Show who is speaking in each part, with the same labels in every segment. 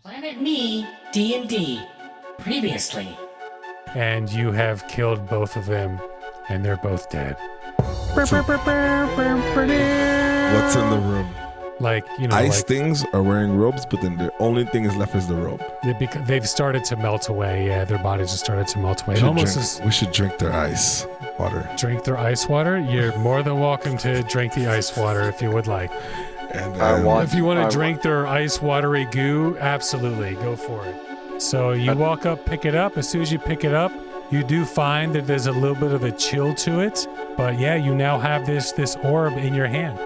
Speaker 1: PlanetMe, DnD. Previously.
Speaker 2: And you have killed both of them, and they're both dead.
Speaker 3: What's in the room?
Speaker 2: Ice
Speaker 3: things are wearing robes, but then the only thing is left is the robe.
Speaker 2: They've started to melt away. Yeah, their bodies have started to melt away.
Speaker 3: We should drink their ice water.
Speaker 2: Drink their ice water? You're more than welcome to drink the ice water if you would like.
Speaker 3: And
Speaker 2: if you want to drink their ice watery goo, absolutely, go for it. So you walk up, pick it up. As soon as you pick it up, you do find that there's a little bit of a chill to it. But yeah, you now have this orb in your hand.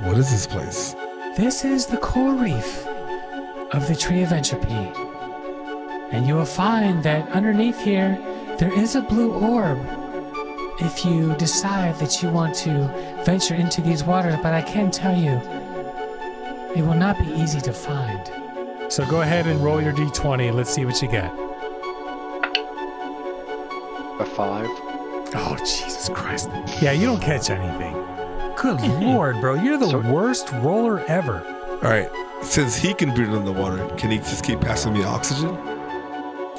Speaker 3: What is this place?
Speaker 1: This is the core reef of the Tree of Entropy. And you will find that underneath here, there is a blue orb. If you decide that you want to venture into these waters, but I can tell you, it will not be easy to find.
Speaker 2: So go ahead and roll your d20. Let's see what you get.
Speaker 4: A 5.
Speaker 2: Oh, Jesus Christ. Yeah, you don't catch anything. Good Lord, bro. You're the worst roller ever.
Speaker 3: All right. Since he can breathe underwater, can he just keep passing me oxygen?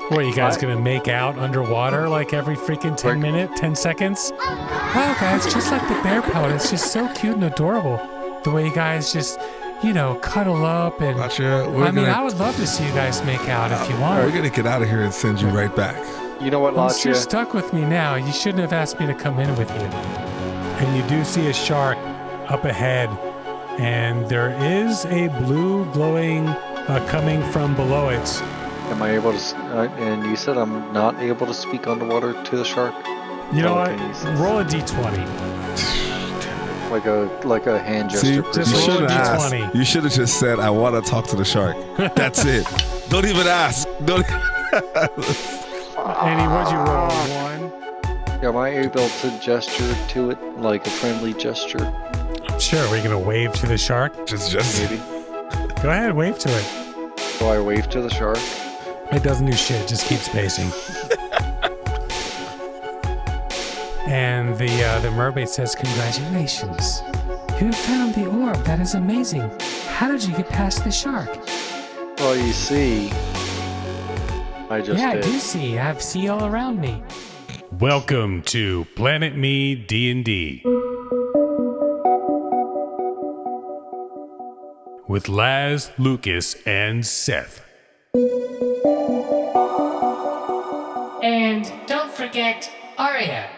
Speaker 2: What, you guys going to make out underwater like every freaking 10 seconds? Wow, guys, just like the bear pellet. It's just so cute and adorable. The way you guys just, cuddle up. And
Speaker 3: Gotcha.
Speaker 2: I would love to see you guys make out if you want.
Speaker 3: We're going to get out of here and send you right back.
Speaker 4: You know what,
Speaker 2: Once
Speaker 4: Latcha?
Speaker 2: you're stuck with me now, you shouldn't have asked me to come in with you. And you do see a shark up ahead, and there is a blue glowing coming from below it.
Speaker 4: Am I able to? And you said I'm not able to speak underwater to the shark.
Speaker 2: You know what? Roll a d20.
Speaker 4: Like a hand gesture.
Speaker 2: See, just roll a d20.
Speaker 3: You should have just said, "I want to talk to the shark." That's it. Don't even ask.
Speaker 2: Annie, what'd you roll? 1?
Speaker 4: Am I able to gesture to it like a friendly gesture?
Speaker 2: Sure. Are you gonna wave to the shark?
Speaker 3: Just
Speaker 4: maybe.
Speaker 2: Go ahead, wave to it.
Speaker 4: Do I wave to the shark?
Speaker 2: It doesn't do shit. Just keep spacing. And the mermaid says, "Congratulations! You found the orb. That is amazing. How did you get past the shark?"
Speaker 4: Well, you see, I just
Speaker 1: I
Speaker 4: did.
Speaker 1: do see. I have sea all around me.
Speaker 2: Welcome to PlanetMe D&D with Laz, Lucas, and Seth.
Speaker 1: And don't forget Arya.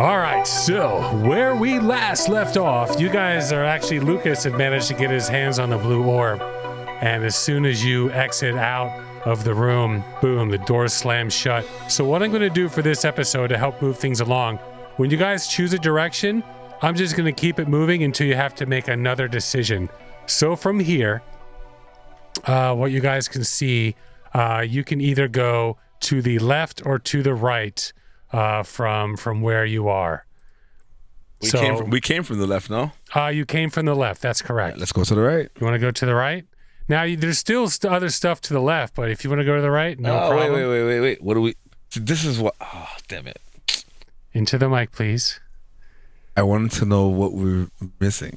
Speaker 2: All right, so where we last left off, you guys are actually, Lucas had managed to get his hands on the blue orb. And as soon as you exit out of the room, boom, the door slams shut. So what I'm going to do for this episode to help move things along, when you guys choose a direction, I'm just going to keep it moving until you have to make another decision. So from here, what you guys can see, you can either go to the left or to the right from where you are.
Speaker 3: We came from the left, no?
Speaker 2: You came from the left. That's correct.
Speaker 3: Right, let's go to the right.
Speaker 2: You want to go to the right? Now, there's still other stuff to the left, but if you want to go to the right, no problem.
Speaker 3: Wait. What do we... This is what... Oh, damn it.
Speaker 2: Into the mic, please.
Speaker 3: I wanted to know what we're missing.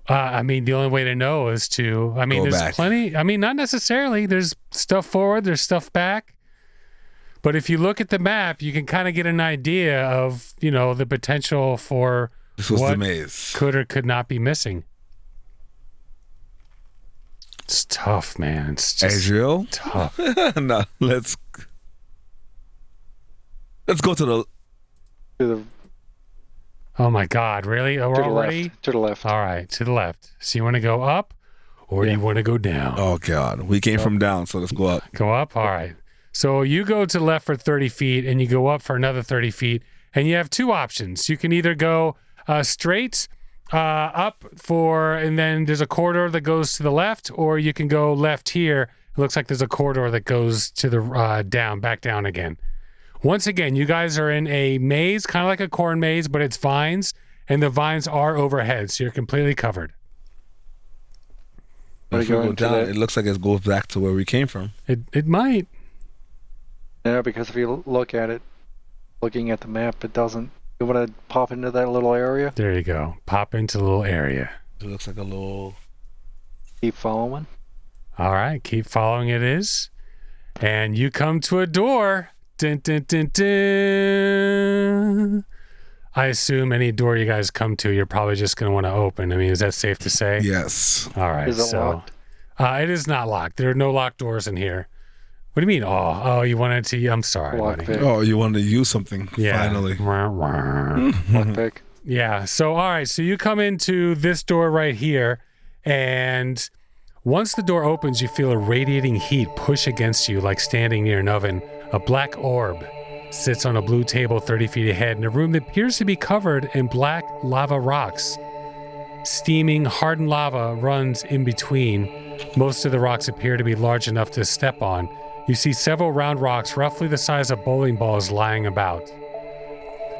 Speaker 2: The only way to know is to... there's
Speaker 3: back.
Speaker 2: Plenty... not necessarily. There's stuff forward, there's stuff back. But if you look at the map, you can kind of get an idea of, the potential for
Speaker 3: this was
Speaker 2: what
Speaker 3: the maze.
Speaker 2: Could or could not be missing. It's tough, man. It's just
Speaker 3: Adriel?
Speaker 2: tough.
Speaker 3: No, let's go to the...
Speaker 2: Oh my God, really? Oh, we're already?
Speaker 4: Left. To the left.
Speaker 2: All right, to the left. So you want to go up or do you want to go down?
Speaker 3: Oh, God. We came from down, so let's go up.
Speaker 2: Go up? All right. So you go to the left for 30 feet and you go up for another 30 feet. And you have two options. You can either go straight up and then there's a corridor that goes to the left, or you can go left here. It looks like there's a corridor that goes to the back down again. Once again, you guys are in a maze, kind of like a corn maze, but it's vines, and the vines are overhead, so you're completely covered.
Speaker 3: If we go down, it looks like it goes back to where we came from.
Speaker 2: It might.
Speaker 4: Yeah, because if you look at it, looking at the map, it doesn't You want to pop into that little area?
Speaker 2: There you go. Pop into the little area.
Speaker 3: It looks like a little.
Speaker 4: Keep following.
Speaker 2: All right, keep following it is. And you come to a door. Dun, dun, dun, dun. I assume any door you guys come to, you're probably just going to want to open. I mean, is that safe to say?
Speaker 3: Yes.
Speaker 2: All right.
Speaker 4: Is it locked?
Speaker 2: It is not locked. There are no locked doors in here. What do you mean? Oh, you wanted to? I'm sorry, buddy.
Speaker 4: Lockpick.
Speaker 3: Oh, you wanted to use something.
Speaker 2: Yeah.
Speaker 3: Finally.
Speaker 4: Lockpick.
Speaker 2: Yeah. So, all right. So you come into this door right here, and once the door opens, you feel a radiating heat push against you like standing near an oven. A black orb sits on a blue table 30 feet ahead in a room that appears to be covered in black lava rocks. Steaming, hardened lava runs in between. Most of the rocks appear to be large enough to step on. You see several round rocks, roughly the size of bowling balls, lying about.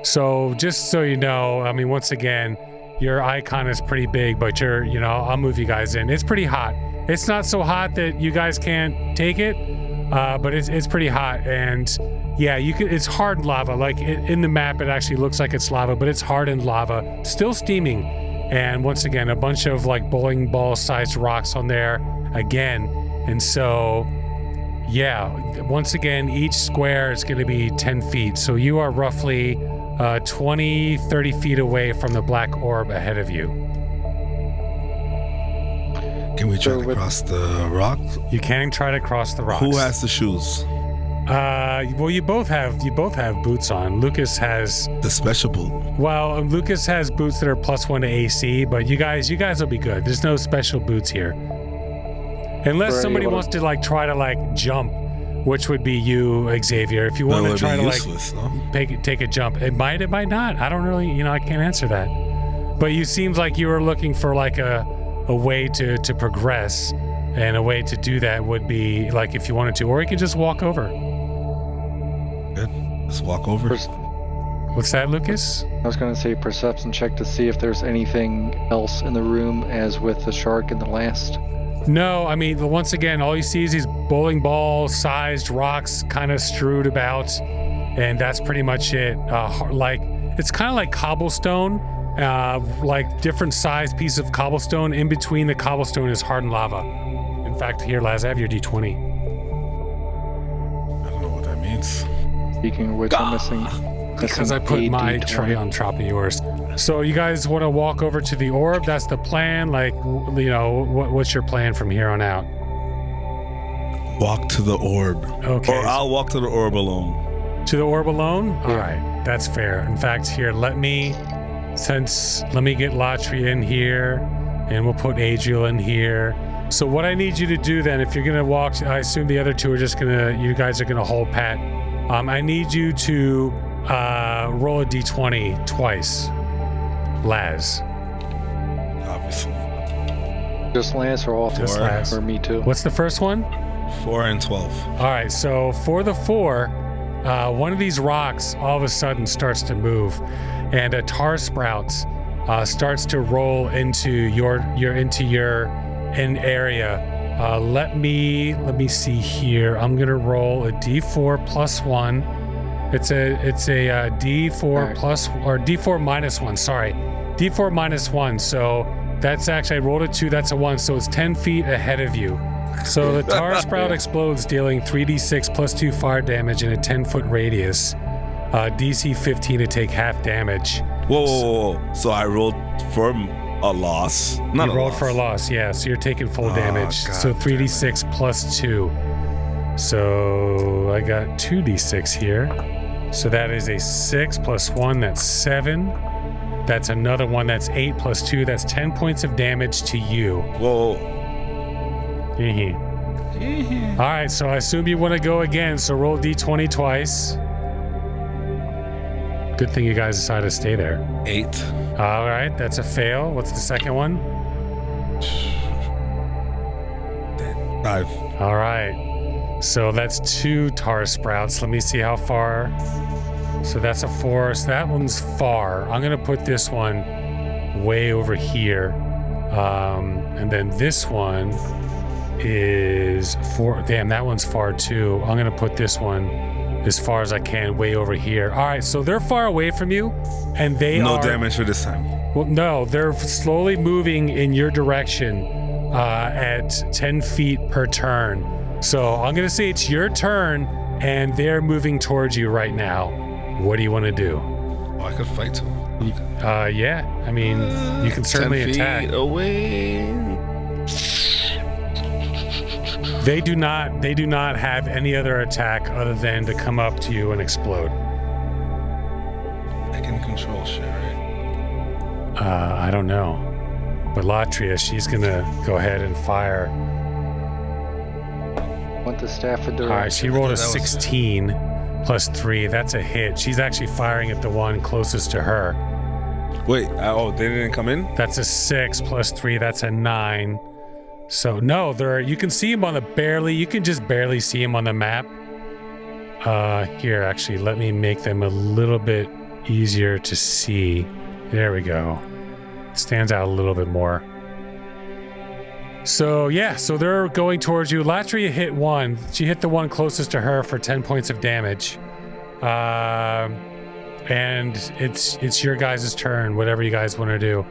Speaker 2: So, just so you know, I mean, once again, your icon is pretty big, but I'll move you guys in. It's pretty hot. It's not so hot that you guys can't take it, but it's pretty hot. And yeah, it's hardened lava. Like in the map, it actually looks like it's lava, but it's hardened lava, still steaming. And once again, a bunch of like bowling ball sized rocks on there again. And so, yeah, once again, each square is going to be 10 feet. So you are roughly 20, 30 feet away from the black orb ahead of you.
Speaker 3: Can we try to cross the rock?
Speaker 2: You can try to cross the rocks.
Speaker 3: Who has the shoes?
Speaker 2: Well, you both have boots on. Lucas has
Speaker 3: The special boot.
Speaker 2: Well, Lucas has boots that are +1 to AC, but you guys will be good. There's no special boots here. Unless somebody wants to like try to like jump, which would be you, Xavier. If you want to try to
Speaker 3: useless,
Speaker 2: like
Speaker 3: no?
Speaker 2: take a jump, it might not. I don't really, I can't answer that. But you seems like you were looking for like a way to progress, and a way to do that would be like if you wanted to, or you can just walk over.
Speaker 3: Good. Let's walk over.
Speaker 2: What's that, Lucas?
Speaker 4: I was going to say perception check to see if there's anything else in the room as with the shark in the last.
Speaker 2: No, I mean, once again, all you see is these bowling ball sized rocks kind of strewed about, and that's pretty much it. It's kind of like cobblestone, like different sized pieces of cobblestone. In between the cobblestone is hardened lava. In fact, here, Laz, I have your D20.
Speaker 3: I don't know what that means.
Speaker 4: Speaking of which, I'm missing
Speaker 2: Because I put my
Speaker 4: D20.
Speaker 2: tray on top of yours. So you guys want to walk over to the orb? That's the plan? Like, what's your plan from here on out?
Speaker 3: Walk to the orb.
Speaker 2: Okay.
Speaker 3: Or I'll walk to the orb alone.
Speaker 2: To the orb alone? All right. That's fair. In fact, here, let me get Latria in here, and we'll put Adriel in here. So what I need you to do then, if you're going to walk, I assume the other two are you guys are going to hold pat. I need you to roll a D20 twice. Laz.
Speaker 3: Obviously.
Speaker 4: Just Lance or all
Speaker 2: Just
Speaker 4: four?
Speaker 2: Lance.
Speaker 4: Or me too?
Speaker 2: What's the first one?
Speaker 3: 4 and 12.
Speaker 2: All right, so for the 4, one of these rocks all of a sudden starts to move, and a tar sprout starts to roll into your end area. Let me see here. I'm gonna roll a D4 plus 1. It's a D4 plus or D4 minus 1. Sorry, D4 minus 1. So that's actually I rolled a 2. That's a 1. So it's 10 feet ahead of you. So the tar sprout explodes, dealing 3d6 plus 2 fire damage in a 10-foot radius. DC 15 to take half damage.
Speaker 3: Whoa. So I rolled for a loss. Not
Speaker 2: You
Speaker 3: a
Speaker 2: rolled
Speaker 3: loss.
Speaker 2: for a loss, yeah. So you're taking full damage.
Speaker 3: God
Speaker 2: So 3d6 plus 2. So I got 2d6 here. So that is a 6 plus 1, that's 7. That's another one, that's 8 plus 2, that's 10 points of damage to you.
Speaker 3: Whoa.
Speaker 2: All right, so I assume you want to go again, so roll d20 twice. Good thing you guys decided to stay there.
Speaker 3: 8.
Speaker 2: All right, that's a fail. What's the second one?
Speaker 3: 5.
Speaker 2: All right, so that's 2 tar sprouts. Let me see how far. So that's a 4, so that one's far. I'm gonna put this one way over here. And then this one is 4. Damn, that one's far too. I'm gonna put this one as far as I can, way over here. All right, so they're far away from you, and they
Speaker 3: No
Speaker 2: are...
Speaker 3: damage for this time.
Speaker 2: Well, no, they're slowly moving in your direction at 10 feet per turn. So I'm going to say it's your turn, and they're moving towards you right now. What do you want to do?
Speaker 3: Oh, I could fight too.
Speaker 2: Yeah, I mean, you can certainly
Speaker 3: 10
Speaker 2: attack.
Speaker 3: feet away.
Speaker 2: They do not have any other attack other than to come up to you and explode.
Speaker 3: I can control shit, right?
Speaker 2: I don't know. But Latria, she's gonna go ahead and fire.
Speaker 4: Want the staff of direction.
Speaker 2: All right, she rolled a
Speaker 3: That was-
Speaker 2: 16 plus 3. That's a hit. She's actually firing at the one closest to her.
Speaker 3: Wait, oh, they didn't come in?
Speaker 2: That's a 6 plus 3. That's a 9. So no, you can see him on you can just barely see him on the map. Here, actually, let me make them a little bit easier to see. There we go. Stands out a little bit more. So yeah, so they're going towards you. Latria hit one. She hit the one closest to her for 10 points of damage. And it's your guys' turn, whatever you guys want to do.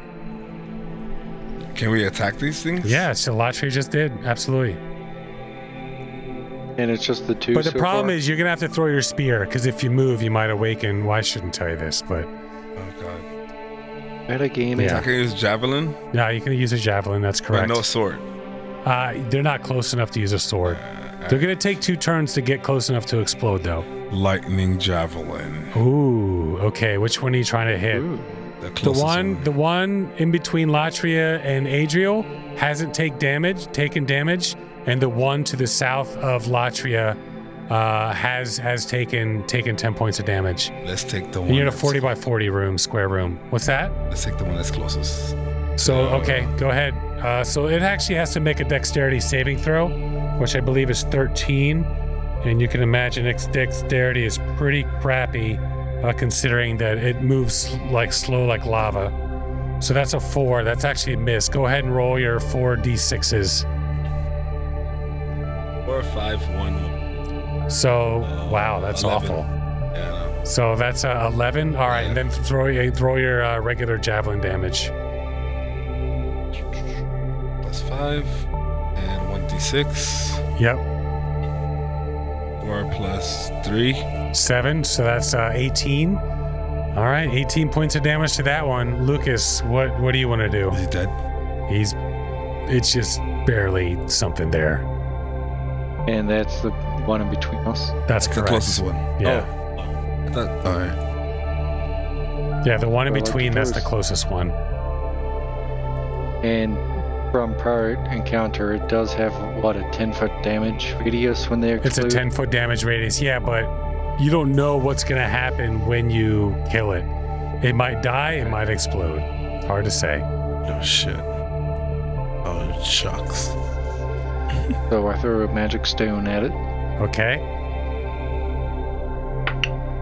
Speaker 3: Can we attack these things?
Speaker 2: Yeah, so Latria just did. Absolutely.
Speaker 4: And it's just the two.
Speaker 2: But the
Speaker 4: so
Speaker 2: problem
Speaker 4: far?
Speaker 2: is you're going to have to throw your spear, because if you move, you might awaken. Well, I shouldn't tell you this, but...
Speaker 3: Oh, God.
Speaker 4: Meta gaming.
Speaker 2: Yeah.
Speaker 3: I can use javelin,
Speaker 2: No, you can use a javelin, that's correct.
Speaker 3: but no sword.
Speaker 2: They're not close enough to use a sword. They're going to take 2 turns to get close enough to explode, though.
Speaker 3: Lightning javelin.
Speaker 2: Ooh, okay. Which one are you trying to hit?
Speaker 4: Ooh.
Speaker 3: The
Speaker 2: The
Speaker 3: closest
Speaker 2: one in between Latria and Adriel hasn't taken damage, and the one to the south of Latria has taken 10 points of damage.
Speaker 3: Let's take the one.
Speaker 2: And you're in a
Speaker 3: that's-
Speaker 2: 40 by 40 square room. What's that?
Speaker 3: Let's take the one that's closest.
Speaker 2: So okay, go ahead. So it actually has to make a dexterity saving throw, which I believe is 13, and you can imagine its dexterity is pretty crappy, considering that it moves slow like lava. So that's a 4. That's actually a miss. Go ahead and roll your 4d6s.
Speaker 3: 4, 5, 1.
Speaker 2: So wow, that's
Speaker 3: 11.
Speaker 2: awful.
Speaker 3: Yeah, no.
Speaker 2: So that's 11. All right, and then throw your regular javelin damage.
Speaker 3: Plus 5 and 1d6.
Speaker 2: Yep,
Speaker 3: 4 plus 3.
Speaker 2: 7. So that's 18. All right, 18 points of damage to that one. Lucas, what do you want to do?
Speaker 3: Is he dead?
Speaker 2: It's just barely something there.
Speaker 4: And that's the one in between us.
Speaker 2: That's
Speaker 3: The
Speaker 2: correct.
Speaker 3: closest one.
Speaker 2: Yeah.
Speaker 3: Oh. I thought, all right.
Speaker 2: Yeah, the one in
Speaker 4: Well, like
Speaker 2: between, that's the
Speaker 4: yours.
Speaker 2: closest one.
Speaker 4: And from prior encounter, it does have, what, a 10-foot damage radius when they
Speaker 2: It's a
Speaker 4: explode?
Speaker 2: 10-foot damage radius. Yeah, but you don't know what's going to happen when you kill it. It might die, it might explode. Hard to say.
Speaker 3: Oh, shit. Oh, shucks.
Speaker 4: So I throw a magic stone at it.
Speaker 2: Okay.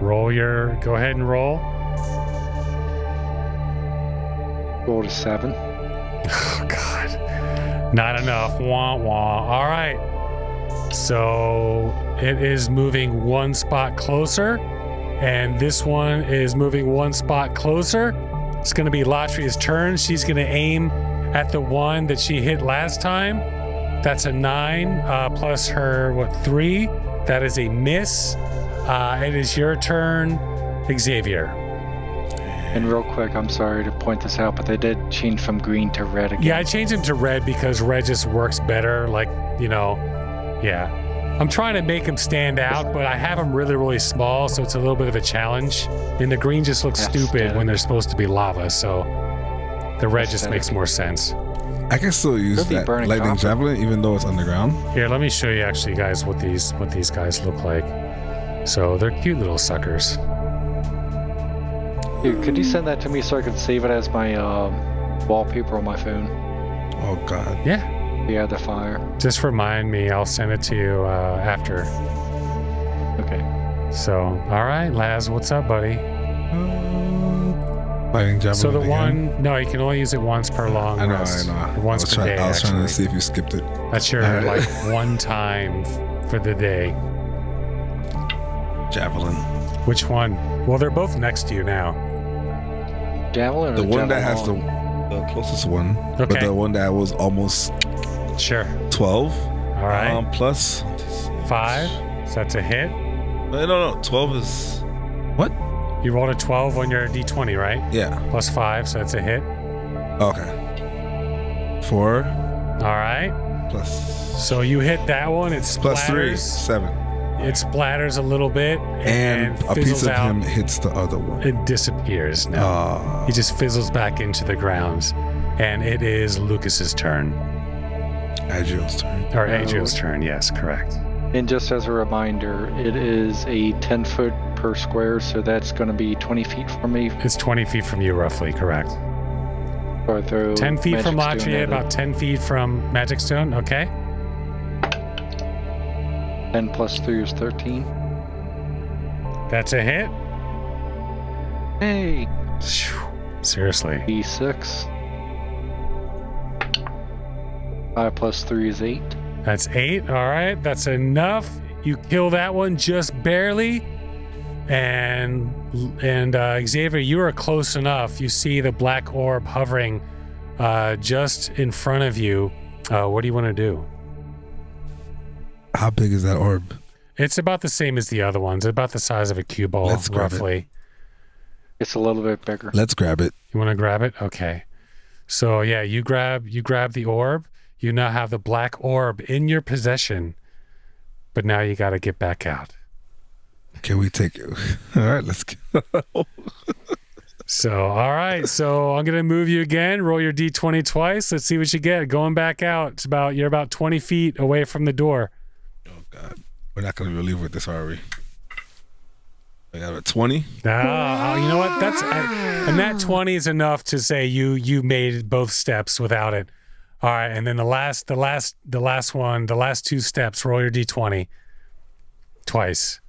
Speaker 2: Go ahead and roll.
Speaker 4: Roll to 7.
Speaker 2: Oh, God. Not enough. Wah, wah. All right. So it is moving 1 spot closer, and this one is moving 1 spot closer. It's going to be Latria's turn. She's going to aim at the one that she hit last time. That's a 9 plus her, 3? That is a miss. It is your turn, Xavier.
Speaker 4: And real quick, I'm sorry to point this out, but they did change from green to red again.
Speaker 2: Yeah, I changed him to red because red just works better. Yeah. I'm trying to make him stand out, but I have him really, really small, so it's a little bit of a challenge. And the green just looks stupid when they're supposed to be lava, so the red just makes more sense.
Speaker 3: I can still use
Speaker 4: Could be
Speaker 3: that
Speaker 4: burning
Speaker 3: lightning
Speaker 4: copper.
Speaker 3: javelin even though it's underground.
Speaker 2: Here, let me show you actually, guys, what these guys look like. So they're cute little suckers.
Speaker 4: Dude, could you send that to me so I could save it as my wallpaper on my phone?
Speaker 3: Oh, God.
Speaker 2: Yeah,
Speaker 4: Yeah, the fire.
Speaker 2: just remind me. I'll send it to you after.
Speaker 4: Okay.
Speaker 2: So, all right, Laz, what's up, buddy?
Speaker 3: Lightning javelin.
Speaker 2: So the
Speaker 3: again.
Speaker 2: no, you can only use it once per long
Speaker 3: I know.
Speaker 2: rest.
Speaker 3: I
Speaker 2: Once per day,
Speaker 3: was trying to
Speaker 2: actually.
Speaker 3: see if you skipped it.
Speaker 2: That's your
Speaker 3: Alright.
Speaker 2: like one time for the day.
Speaker 3: Javelin.
Speaker 2: Which one? Well, they're both next to you now.
Speaker 4: Javelin or
Speaker 3: The one that has
Speaker 4: javelin?
Speaker 3: the closest one. But
Speaker 2: Okay.
Speaker 3: the one that was almost
Speaker 2: Sure.
Speaker 3: 12.
Speaker 2: All right.
Speaker 3: Plus
Speaker 2: 5. So that's a hit.
Speaker 3: No. 12 is what?
Speaker 2: You rolled a 12 on your d20, right?
Speaker 3: Yeah.
Speaker 2: Plus 5, so that's a hit.
Speaker 3: Okay. 4
Speaker 2: All right.
Speaker 3: plus
Speaker 2: So you hit that one. It splatters.
Speaker 3: plus 3, 7.
Speaker 2: It splatters a little bit
Speaker 3: And a piece
Speaker 2: fizzles
Speaker 3: of
Speaker 2: out.
Speaker 3: him hits the other one.
Speaker 2: It disappears now. He just fizzles back into the ground. And it is Lucas's turn.
Speaker 3: Adriel's turn.
Speaker 2: Or Adriel's turn, yes, correct.
Speaker 4: And just as a reminder, it is a 10 foot per square, so that's going to be 20 feet from me.
Speaker 2: It's 20 feet from you, roughly, correct.
Speaker 4: So I throw
Speaker 2: 10 feet from
Speaker 4: Magic Stone
Speaker 2: Latria,
Speaker 4: at it.
Speaker 2: about 10 feet from Magic Stone, okay.
Speaker 4: 10 plus 3 is 13.
Speaker 2: That's a hit.
Speaker 4: Hey!
Speaker 2: Phew. Seriously.
Speaker 4: D6. 5 plus 3 is 8.
Speaker 2: That's 8. All right, that's enough. You kill that one just barely. And Xavier, you are close enough. You see the black orb hovering just in front of you. What do you want to do?
Speaker 3: How big is that orb?
Speaker 2: It's about the same as the other ones. About the size of a cue ball,
Speaker 3: Let's grab
Speaker 2: roughly.
Speaker 4: It's a little bit bigger.
Speaker 3: Let's grab it.
Speaker 2: You want to grab it? Okay. So yeah, you grab the orb. You now have the black orb in your possession, but now you got to get back out.
Speaker 3: Can we take it? All right, let's go.
Speaker 2: So, all right. So I'm going to move you again. Roll your D20 twice. Let's see what you get. Going back out. You're about 20 feet away from the door.
Speaker 3: Oh, God. We're not going to relieve with this, are we? I got a 20.
Speaker 2: Ah, you know what? And that 20 is enough to say you made both steps without it. All right. And then the last one, the last 2 steps, roll your D20 twice.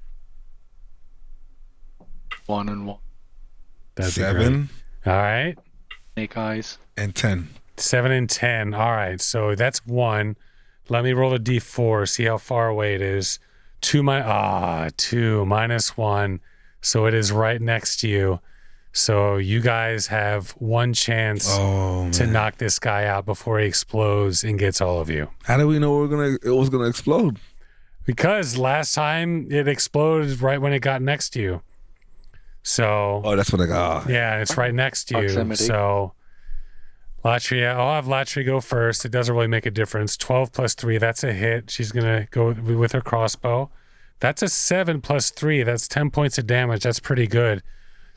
Speaker 4: 1 and 1.
Speaker 2: That'd be
Speaker 3: 7
Speaker 2: great. All right.
Speaker 4: Snake eyes.
Speaker 3: and 10.
Speaker 2: 7 and 10. All right. So that's 1. Let me roll a D4, see how far away it is. 2 minus 1. So it is right next to you. So you guys have one chance to knock this guy out before he explodes and gets all of you.
Speaker 3: How do we know it was gonna explode?
Speaker 2: Because last time it exploded right when it got next to you. So
Speaker 3: Oh, that's what I got.
Speaker 2: yeah, it's right next to you.
Speaker 4: Proximity.
Speaker 2: So Latria, I'll have Latria go first. It doesn't really make a difference. 12 plus 3, that's a hit. She's gonna go with her crossbow. That's a 7 plus 3. That's 10 points of damage. That's pretty good.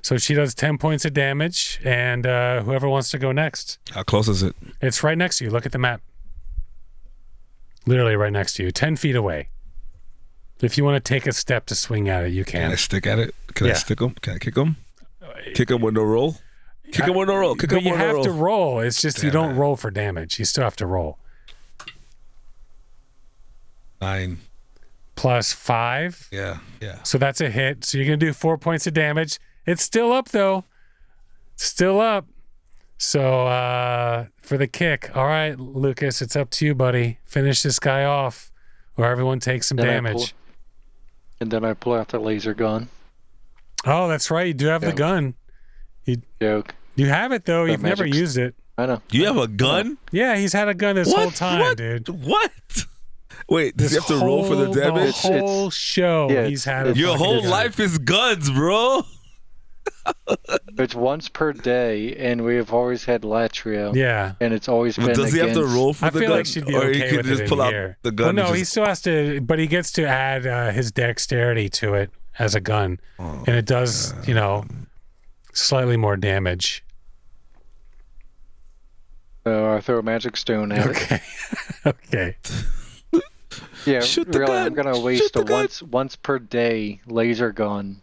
Speaker 2: So she does 10 points of damage, and whoever wants to go next.
Speaker 3: How close is it?
Speaker 2: It's right next to you. Look at the map. Literally right next to you, 10 feet away. If you want to take a step to swing at it, you
Speaker 3: Can
Speaker 2: can.
Speaker 3: I stick at it? Can I
Speaker 2: Yeah.
Speaker 3: stick him? Can I kick him? Kick him with no roll? Kick him with no roll. Kick
Speaker 2: But
Speaker 3: him
Speaker 2: you
Speaker 3: with no
Speaker 2: have
Speaker 3: roll.
Speaker 2: to roll. It's just you
Speaker 3: Damn
Speaker 2: don't
Speaker 3: it.
Speaker 2: roll for damage. You still have to roll.
Speaker 3: 9.
Speaker 2: Plus 5.
Speaker 3: Yeah.
Speaker 2: So that's a hit. So you're going to do 4 points of damage. It's still up, though. Still up. So for the kick. All right, Lucas, it's up to you, buddy. Finish this guy off, or everyone takes some
Speaker 4: Then I
Speaker 2: damage.
Speaker 4: then I pull out the laser gun.
Speaker 2: Oh, that's right. You do have the
Speaker 4: Yeah.
Speaker 2: gun.
Speaker 4: Joke.
Speaker 2: You have it, though.
Speaker 4: The
Speaker 2: You've never
Speaker 4: magic's-
Speaker 2: used it.
Speaker 4: I know.
Speaker 3: You have a gun?
Speaker 2: Yeah, he's had a gun this whole time,
Speaker 3: What?
Speaker 2: dude.
Speaker 3: What? Wait, does he have to roll for the damage?
Speaker 2: The whole show,
Speaker 4: Yeah,
Speaker 2: he's
Speaker 4: it's-
Speaker 2: had a
Speaker 4: it's-
Speaker 3: Your
Speaker 2: fucking
Speaker 3: whole
Speaker 2: gun.
Speaker 3: life is guns, bro.
Speaker 4: It's once per day, and we've always had Latria.
Speaker 2: Yeah.
Speaker 4: And it's always
Speaker 3: But
Speaker 4: been
Speaker 3: does he have to
Speaker 4: against-
Speaker 3: roll for
Speaker 2: I
Speaker 3: the
Speaker 2: feel
Speaker 3: gun?
Speaker 2: like she'd be
Speaker 3: or
Speaker 2: okay
Speaker 3: he can
Speaker 2: with
Speaker 3: just
Speaker 2: it in
Speaker 3: pull out
Speaker 2: here.
Speaker 3: the gun?
Speaker 2: Well, no,
Speaker 3: and
Speaker 2: he
Speaker 3: just-
Speaker 2: still has to, but he gets to add his dexterity to it as a gun, and it does, slightly more damage.
Speaker 4: So I throw a magic stone at it.
Speaker 2: Okay. Okay.
Speaker 4: Yeah,
Speaker 3: Shoot the
Speaker 4: really,
Speaker 3: gun.
Speaker 4: I'm gonna
Speaker 3: Shoot
Speaker 4: waste
Speaker 3: the
Speaker 4: a
Speaker 3: gun.
Speaker 4: once per day laser gun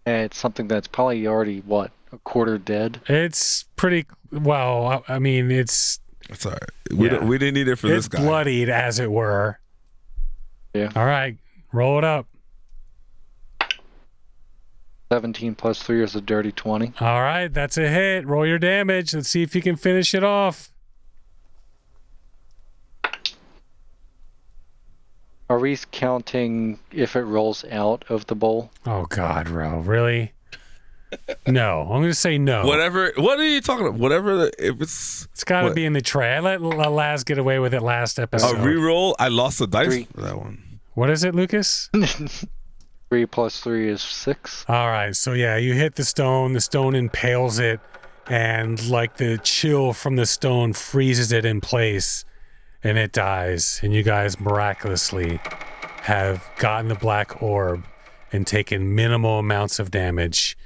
Speaker 4: at something that's probably already a quarter dead.
Speaker 2: It's pretty, well, I mean, it's
Speaker 3: That's all right. We didn't need it for this
Speaker 2: it's
Speaker 3: guy.
Speaker 2: bloodied, as it were.
Speaker 4: Yeah.
Speaker 2: All right. Roll it up.
Speaker 4: 17 plus 3 is a dirty 20.
Speaker 2: All right. That's a hit. Roll your damage. Let's see if you can finish it off.
Speaker 4: Are we counting if it rolls out of the bowl?
Speaker 2: Oh God, Ro, really? No, I'm gonna say no.
Speaker 3: Whatever. What are you talking about? Whatever. If it's
Speaker 2: got to
Speaker 3: what?
Speaker 2: be in the tray. I let Laz get away with it last
Speaker 3: A
Speaker 2: episode.
Speaker 3: reroll. I lost the dice
Speaker 4: 3.
Speaker 3: for that one.
Speaker 2: What is it, Lucas?
Speaker 4: 3 plus 3 is 6.
Speaker 2: All right, so yeah, you hit the stone impales it, and like the chill from the stone freezes it in place, and it dies, and you guys miraculously have gotten the black orb and taken minimal amounts of damage,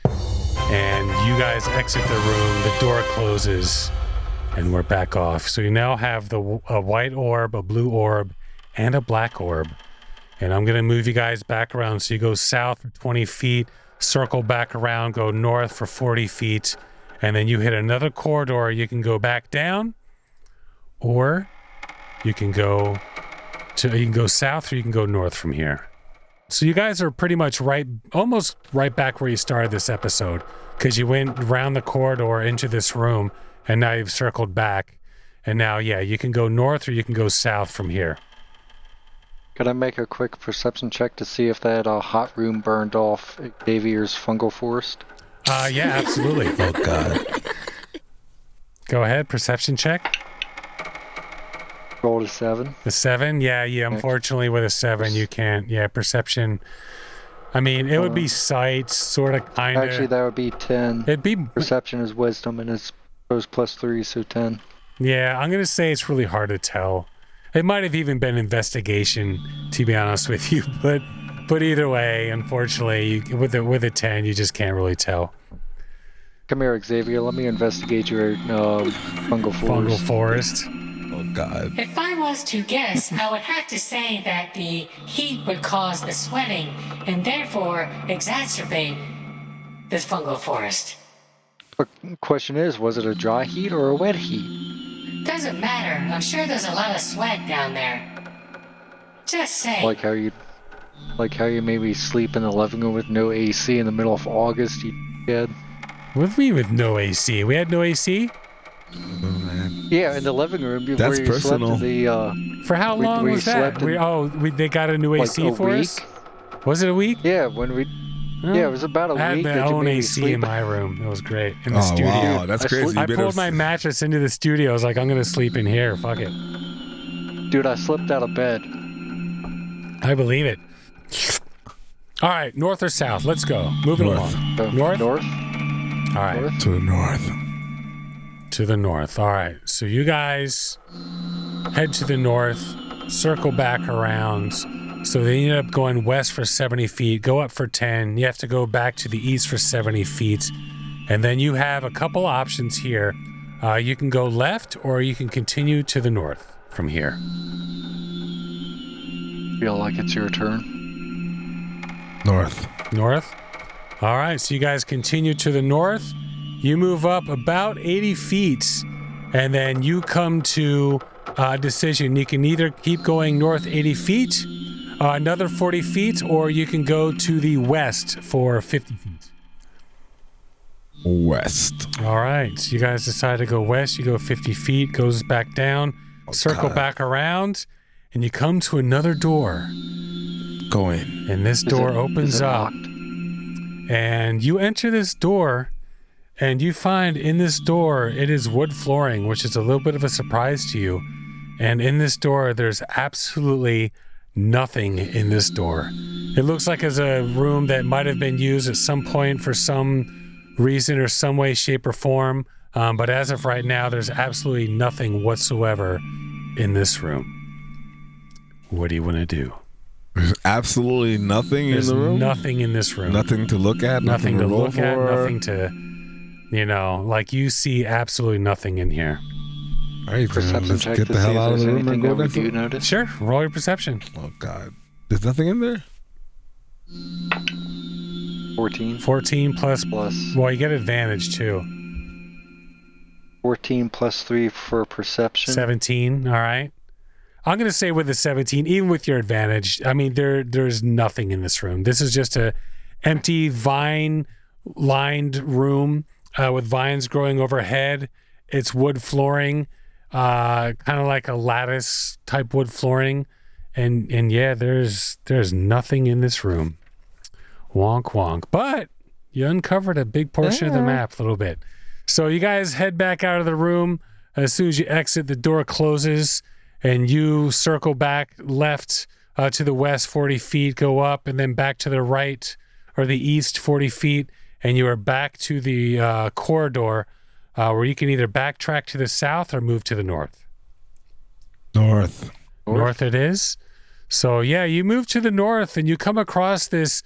Speaker 2: and you guys exit the room, the door closes, and we're back off. So you now have a white orb, a blue orb, and a black orb. And I'm going to move you guys back around. So you go south for 20 feet, circle back around, go north for 40 feet, and then you hit another corridor. You can go back down, or you can go south, or you can go north from here. So you guys are pretty much almost right back where you started this episode, because you went around the corridor into this room, and now you've circled back. And now, yeah, you can go north or you can go south from here.
Speaker 4: Could I make a quick perception check to see if that hot room burned off Xavier's fungal forest?
Speaker 2: Yeah, absolutely.
Speaker 3: Oh God.
Speaker 2: Go ahead, perception check.
Speaker 4: Rolled a 7.
Speaker 2: The 7? Yeah, unfortunately with a 7 you can't. Yeah, perception. I mean, it would be sight, sort of, kind of.
Speaker 4: Actually, that would be 10.
Speaker 2: It'd be...
Speaker 4: Perception is wisdom, and it's plus 3, so 10.
Speaker 2: Yeah, I'm going to say it's really hard to tell. It might have even been investigation, to be honest with you, but either way, unfortunately, with a 10, you just can't really tell.
Speaker 4: Come here, Xavier. Let me investigate your fungal forest.
Speaker 2: Fungal forest.
Speaker 3: Oh God.
Speaker 5: If I was to guess, I would have to say that the heat would cause the sweating and therefore exacerbate this fungal forest.
Speaker 4: But question is, was it a dry heat or a wet heat?
Speaker 5: Doesn't matter. I'm sure there's a lot of sweat down there. Just saying.
Speaker 4: Like how you maybe sleep in the living room with no AC in the middle of August, you kid.
Speaker 2: What do you mean with no AC? We had no AC?
Speaker 3: Oh man.
Speaker 4: Yeah, in the living room before
Speaker 3: That's
Speaker 4: you
Speaker 3: personal.
Speaker 4: slept in the
Speaker 2: For how long
Speaker 4: we
Speaker 2: was that?
Speaker 4: slept in,
Speaker 2: They got a new
Speaker 4: like
Speaker 2: AC
Speaker 4: a
Speaker 2: for
Speaker 4: week.
Speaker 2: us? Was it a week?
Speaker 4: Yeah, when we it was about a
Speaker 2: I had
Speaker 4: week
Speaker 2: my
Speaker 4: that you
Speaker 2: own
Speaker 4: made me
Speaker 2: AC
Speaker 4: sleep.
Speaker 2: in my room. It was great. In the
Speaker 3: Oh
Speaker 2: studio.
Speaker 3: wow, that's
Speaker 4: I
Speaker 3: crazy.
Speaker 4: sleep-
Speaker 3: You
Speaker 2: I
Speaker 3: better-
Speaker 2: pulled my mattress into the studio. I was like, I'm going to sleep in here. Fuck it.
Speaker 4: Dude, I slipped out of bed.
Speaker 2: I believe it. All right, north or south? Let's go. Moving
Speaker 3: North.
Speaker 2: along.
Speaker 4: So,
Speaker 2: North?
Speaker 4: North?
Speaker 2: All right.
Speaker 4: North?
Speaker 3: to the north.
Speaker 2: To the north. All right. So you guys head to the north, circle back around. So they end up going west for 70 feet, go up for 10. You have to go back to the east for 70 feet. And then you have a couple options here. You can go left or you can continue to the north from here.
Speaker 4: Feel like it's your turn.
Speaker 3: North.
Speaker 2: North. All right. So you guys continue to the north. You move up about 80 feet. And then you come to a decision. You can either keep going north 80 feet, another 40 feet, or you can go to the west for 50 feet.
Speaker 3: West.
Speaker 2: All right. So you guys decide to go west. You go 50 feet, goes back down, circle
Speaker 3: God.
Speaker 2: back around, and you come to another door.
Speaker 3: Go in.
Speaker 2: And this door opens up.
Speaker 4: locked?
Speaker 2: And you enter this door, and you find in this door, it is wood flooring, which is a little bit of a surprise to you. And in this door, there's absolutely nothing in this door. It looks like it's a room that might have been used at some point for some reason or some way, shape, or form. But as of right now, there's absolutely nothing whatsoever in this room. What do you want to do?
Speaker 3: There's absolutely nothing
Speaker 2: There's
Speaker 3: in the room.
Speaker 2: nothing in this room.
Speaker 3: Nothing to look at.
Speaker 2: Nothing to
Speaker 3: roll
Speaker 2: look at,
Speaker 3: for.
Speaker 2: nothing to, like you see absolutely nothing in here.
Speaker 3: All right, then,
Speaker 4: Perception
Speaker 3: let's
Speaker 4: check
Speaker 3: get
Speaker 4: to
Speaker 3: the
Speaker 4: see
Speaker 3: hell
Speaker 4: if
Speaker 3: out of
Speaker 4: there's
Speaker 3: the room and
Speaker 4: anything
Speaker 3: go
Speaker 4: that we
Speaker 3: down.
Speaker 4: do notice.
Speaker 2: Sure, roll your perception.
Speaker 3: Oh God, there's nothing in there.
Speaker 4: 14
Speaker 2: 14 plus,
Speaker 4: plus
Speaker 2: well, you get advantage too.
Speaker 4: 14 plus 3 for perception.
Speaker 2: 17, all right. I'm going to say with the 17, even with your advantage, I mean, there's nothing in this room. This is just a empty vine-lined room with vines growing overhead. It's wood flooring, kind of like a lattice-type wood flooring. and yeah, there's nothing in this room. Wonk wonk. But you uncovered a big portion of the map a little bit. So you guys head back out of the room. As soon as you exit, the door closes, and you circle back left to the west 40 feet, go up, and then back to the right or the east 40 feet, and you are back to the corridor where you can either backtrack to the south or move to the north. North it is. So yeah, you move to the north, and you come across this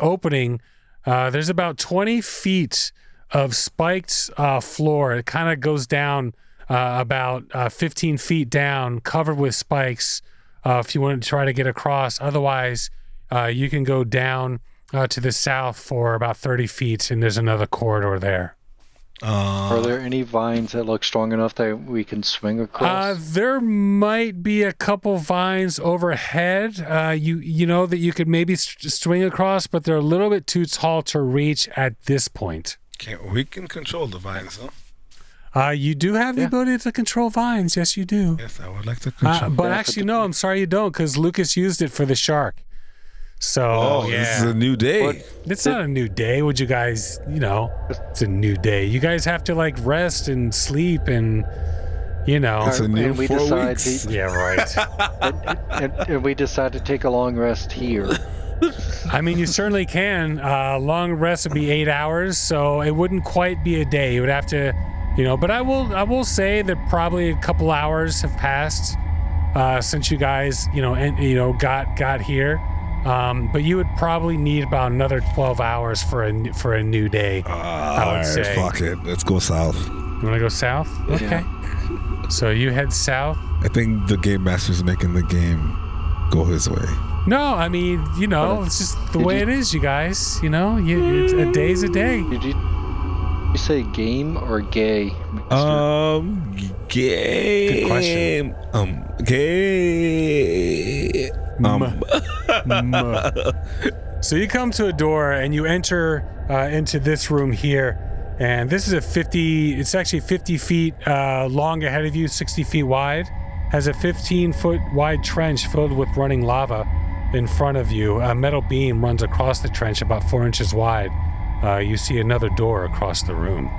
Speaker 2: opening. There's about 20 feet of spiked floor. It kind of goes down about 15 feet down, covered with spikes if you want to try to get across. Otherwise, you can go down to the south for about 30 feet, and there's another corridor there.
Speaker 4: Are there any vines that look strong enough that we can swing across?
Speaker 2: There might be a couple vines overhead, you know, that you could maybe swing across, but they're a little bit too tall to reach at this point.
Speaker 3: We can control the vines, though.
Speaker 2: You do have the ability to control vines. Yes, you do.
Speaker 3: Yes, I would like to control.
Speaker 2: But actually, no, I'm sorry you don't, because Lucas used it for the shark. So,
Speaker 3: this is a new day.
Speaker 2: It's not a new day. Would you guys, you know, it's a new day. You guys have to, like, rest and sleep and, you know.
Speaker 3: It's a new 4 weeks.
Speaker 2: Yeah, right.
Speaker 4: and we decide to take a long rest here.
Speaker 2: I mean, you certainly can. Long rest would be 8 hours, so it wouldn't quite be a day. You would have to, you know, but I will say that probably a couple hours have passed since you guys, got here. But you would probably need about another 12 hours for a new day. I would say.
Speaker 3: Fuck it. Let's go south.
Speaker 2: You want to go south? Okay. Yeah. So you head south.
Speaker 3: I think the game master's making the game go his way.
Speaker 2: No, I mean, you know, it's just the way it is, you guys. You know, a day's a day.
Speaker 4: Did you say game or gay?
Speaker 3: Gay.
Speaker 2: Good question.
Speaker 3: Gay.
Speaker 2: So you come to a door and you enter into this room here, and this is it's actually 50 feet long ahead of you, 60 feet wide, has a 15-foot wide trench filled with running lava in front of you. A metal beam runs across the trench about 4 inches wide. You see another door across the room.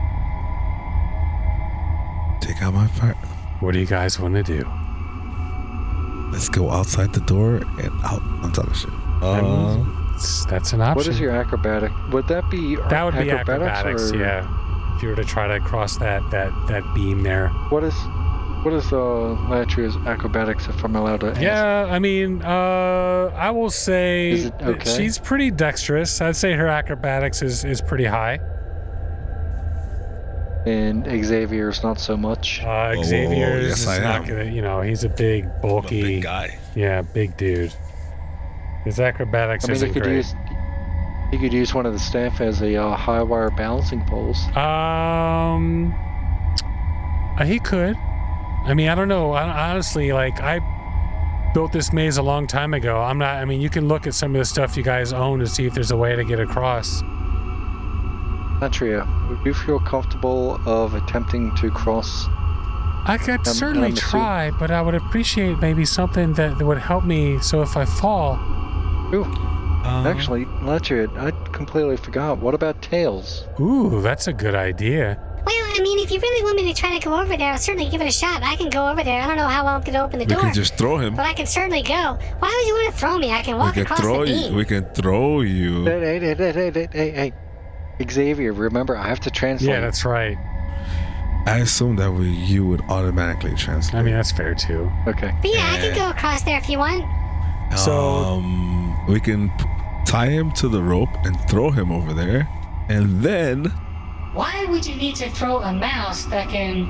Speaker 3: Take out my fire.
Speaker 2: What do you guys want to do?
Speaker 3: Let's go outside the door and out on top of shit.
Speaker 2: That's an option.
Speaker 4: What is your acrobatic? Would that be
Speaker 2: That would be acrobatics, yeah. If you were to try to cross that beam there.
Speaker 4: What is Latria's acrobatics, if I'm allowed to ask?
Speaker 2: Yeah, I mean, I will say she's pretty dexterous. I'd say her acrobatics is pretty high.
Speaker 4: And Xavier's not so much.
Speaker 2: Xavier's is not gonna, he's a big, bulky
Speaker 3: big guy.
Speaker 2: Yeah, big dude. His acrobatics isn't great.
Speaker 4: He could use one of the staff as a high wire balancing poles.
Speaker 2: He could. I mean, I don't know. Honestly, like, I built this maze a long time ago. You can look at some of the stuff you guys own to see if there's a way to get across.
Speaker 4: Latria, would you feel comfortable of attempting to cross?
Speaker 2: I could certainly try, but I would appreciate maybe something that would help me, so if I fall...
Speaker 4: Ooh. Actually, Latria, I completely forgot. What about tails?
Speaker 2: Ooh, that's a good idea.
Speaker 6: Well, I mean, if you really want me to try to go over there, I'll certainly give it a shot. I can go over there. I don't know how I'm going to open the door.
Speaker 3: We can just throw him.
Speaker 6: But I can certainly go. Why would you want to throw me? I can walk across the beam.
Speaker 3: We can throw you.
Speaker 4: Hey. Xavier, remember, I have to translate.
Speaker 2: Yeah, that's right.
Speaker 3: I assume that you would automatically translate.
Speaker 2: I mean, that's fair, too.
Speaker 4: Okay.
Speaker 6: But yeah, I can go across there if you want.
Speaker 2: So...
Speaker 3: we can tie him to the rope and throw him over there, and then...
Speaker 5: Why would you need to throw a mouse that can...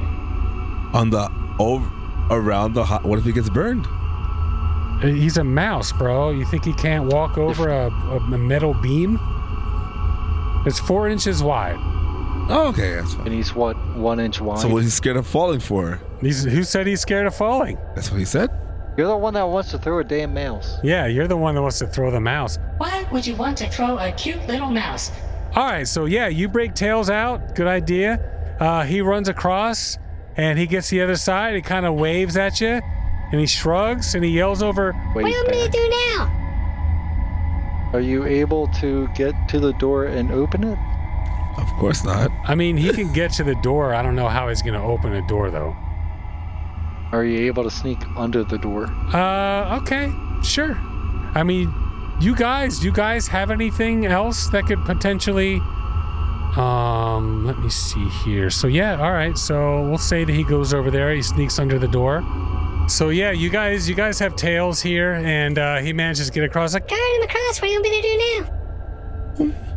Speaker 3: What if he gets burned?
Speaker 2: He's a mouse, bro. You think he can't walk over a metal beam? It's 4 inches wide.
Speaker 3: Oh, okay, that's fine.
Speaker 4: And he's what, 1 inch wide?
Speaker 3: So what he's scared of falling for?
Speaker 2: Who said he's scared of falling?
Speaker 3: That's what he said?
Speaker 4: You're the one that wants to throw a damn mouse.
Speaker 2: Yeah, you're the one that wants to throw the mouse.
Speaker 5: Why would you want to throw a cute little mouse?
Speaker 2: All right, so yeah, you break tails out. Good idea. He runs across, and he gets the other side. He kind of waves at you, And he shrugs and he yells over,
Speaker 6: What do you want me to do now?
Speaker 4: Are you able to get to the door and open it?
Speaker 3: Of course not.
Speaker 2: I mean, he can get to the door. I don't know how he's going to open a door, though.
Speaker 4: Are you able to sneak under the door?
Speaker 2: Okay, sure. I mean, you guys have anything else that could potentially, let me see here. So yeah, all right. So we'll say that he goes over there. He sneaks under the door. So yeah, you guys have tails here, and he manages to get across. Like,
Speaker 6: Guard him across. What do you want me to do now?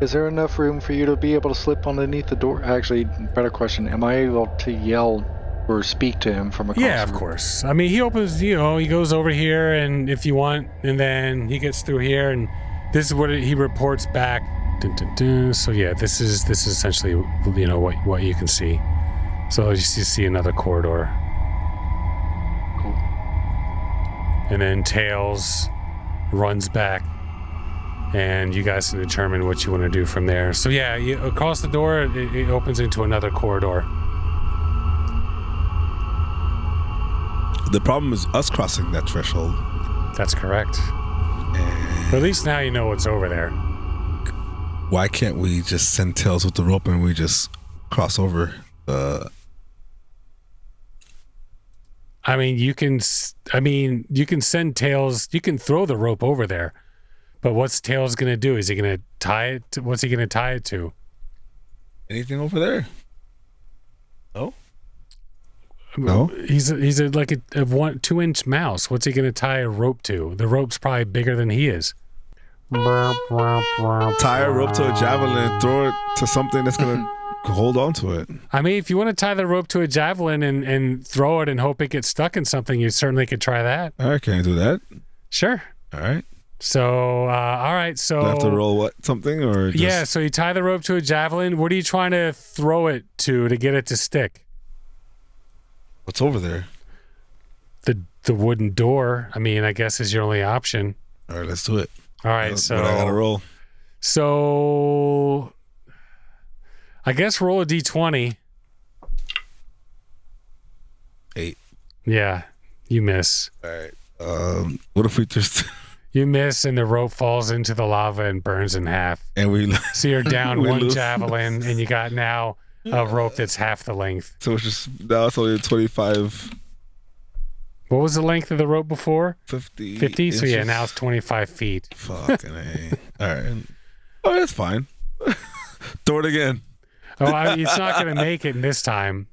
Speaker 4: Is there enough room for you to be able to slip underneath the door? Actually, better question, am I able to yell or speak to him from across
Speaker 2: yeah,
Speaker 4: the
Speaker 2: of
Speaker 4: room?
Speaker 2: course. I mean, he opens, he goes over here, and if you want, and then he gets through here, and this is what he reports back. Dun, dun, dun. So yeah, this is essentially, what you can see. So you see another corridor.
Speaker 4: Cool.
Speaker 2: And then Tails runs back, and you guys can determine what you want to do from there. So yeah, across the door, it opens into another corridor.
Speaker 3: The problem is us crossing that threshold.
Speaker 2: That's correct. But at least now you know what's over there.
Speaker 3: Why can't we just send Tails with the rope and we just cross over?
Speaker 2: I mean, you can send Tails. You can throw the rope over there, but what's Tails gonna do? Is he gonna tie it? What's he gonna tie it to?
Speaker 3: Anything over there? No.
Speaker 2: No. He's like a 2-inch mouse. What's he gonna tie a rope to? The rope's probably bigger than he is.
Speaker 3: Tie a rope to a javelin and throw it to something that's gonna hold on to it.
Speaker 2: I mean, if you want to tie the rope to a javelin and throw it and hope it gets stuck in something, you certainly could try that.
Speaker 3: All right, can I do that?
Speaker 2: Sure.
Speaker 3: All right.
Speaker 2: So, all right. So
Speaker 3: Do I have to roll what? Something or just...
Speaker 2: Yeah. So you tie the rope to a javelin. What are you trying to throw it to get it to stick?
Speaker 3: What's over there?
Speaker 2: The wooden door. I mean, I guess is your only option.
Speaker 3: All right, let's do it.
Speaker 2: All right. So
Speaker 3: what I gotta roll.
Speaker 2: So I guess roll a d20.
Speaker 3: 8.
Speaker 2: Yeah, you miss.
Speaker 3: All right. What if we just...
Speaker 2: You miss, and the rope falls into the lava and burns in half.
Speaker 3: and we...
Speaker 2: So you're down
Speaker 3: We
Speaker 2: one
Speaker 3: lose.
Speaker 2: javelin, and you got now a rope that's half the length.
Speaker 3: So it's just... Now it's only 25...
Speaker 2: What was the length of the rope before?
Speaker 3: 50.
Speaker 2: 50? So yeah,
Speaker 3: inches.
Speaker 2: now it's 25 feet.
Speaker 3: Fucking A. All right. Oh, that's fine. Throw it again.
Speaker 2: Oh, it's not going to make it this time.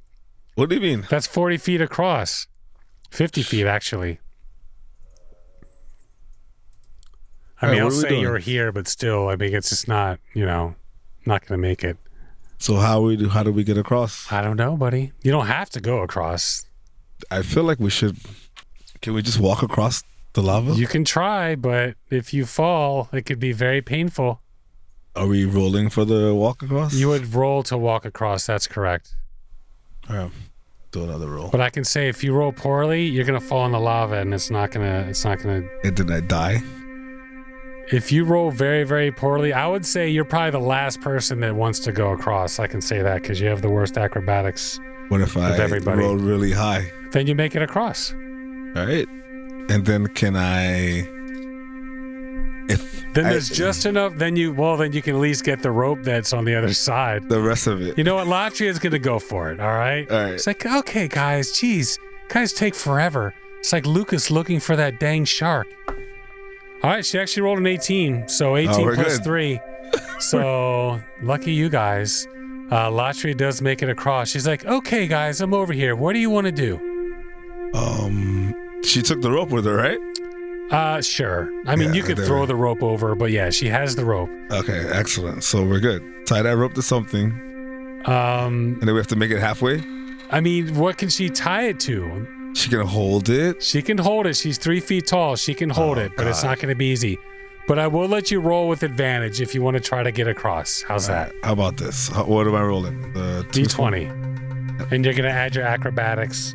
Speaker 3: What do you mean?
Speaker 2: That's 40 feet across. 50 feet, actually. I mean,
Speaker 3: All right,
Speaker 2: I'll
Speaker 3: what are we
Speaker 2: say
Speaker 3: doing?
Speaker 2: you're here, but still, I mean, it's just not, not going to make it.
Speaker 3: So how do we get across?
Speaker 2: I don't know, buddy. You don't have to go across.
Speaker 3: I feel like we should... Can we just walk across the lava?
Speaker 2: You can try, but if you fall, it could be very painful.
Speaker 3: Are we rolling for the walk across?
Speaker 2: You would roll to walk across. That's correct.
Speaker 3: All right. Do another roll.
Speaker 2: But I can say if you roll poorly, you're gonna fall in the lava, and it's not gonna.
Speaker 3: And did I die?
Speaker 2: If you roll very, very poorly, I would say you're probably the last person that wants to go across. I can say that because you have the worst acrobatics.
Speaker 3: What if I
Speaker 2: everybody.
Speaker 3: roll really high?
Speaker 2: Then you make it across.
Speaker 3: All right. And then can I...
Speaker 2: Then there's just enough. Then you can at least get the rope that's on the other side.
Speaker 3: The rest of it.
Speaker 2: You know what? Latria's gonna go for it. All right.
Speaker 3: All right.
Speaker 2: It's like, okay, guys. Geez, guys take forever. It's like Lucas looking for that dang shark. All right, she actually rolled an 18, so 18
Speaker 3: we're
Speaker 2: plus
Speaker 3: good.
Speaker 2: 3. So lucky you guys. Latria does make it across. She's like, okay, guys, I'm over here. What do you want to do?
Speaker 3: She took the rope with her, right?
Speaker 2: Sure. I mean,
Speaker 3: Yeah,
Speaker 2: you could
Speaker 3: there
Speaker 2: throw
Speaker 3: we-
Speaker 2: the rope over, but yeah, she has the rope.
Speaker 3: Okay, excellent. So we're good. Tie that rope to something, and then we have to make it halfway.
Speaker 2: I mean, what can she tie it to?
Speaker 3: She can hold it.
Speaker 2: She can hold it. She's 3 feet tall. She can hold it, but it's
Speaker 3: God.
Speaker 2: not going to be easy. But I will let you roll with advantage if you want to try to get across. How's that?
Speaker 3: How about this? What am I rolling? The
Speaker 2: D20. And you're going to add your acrobatics.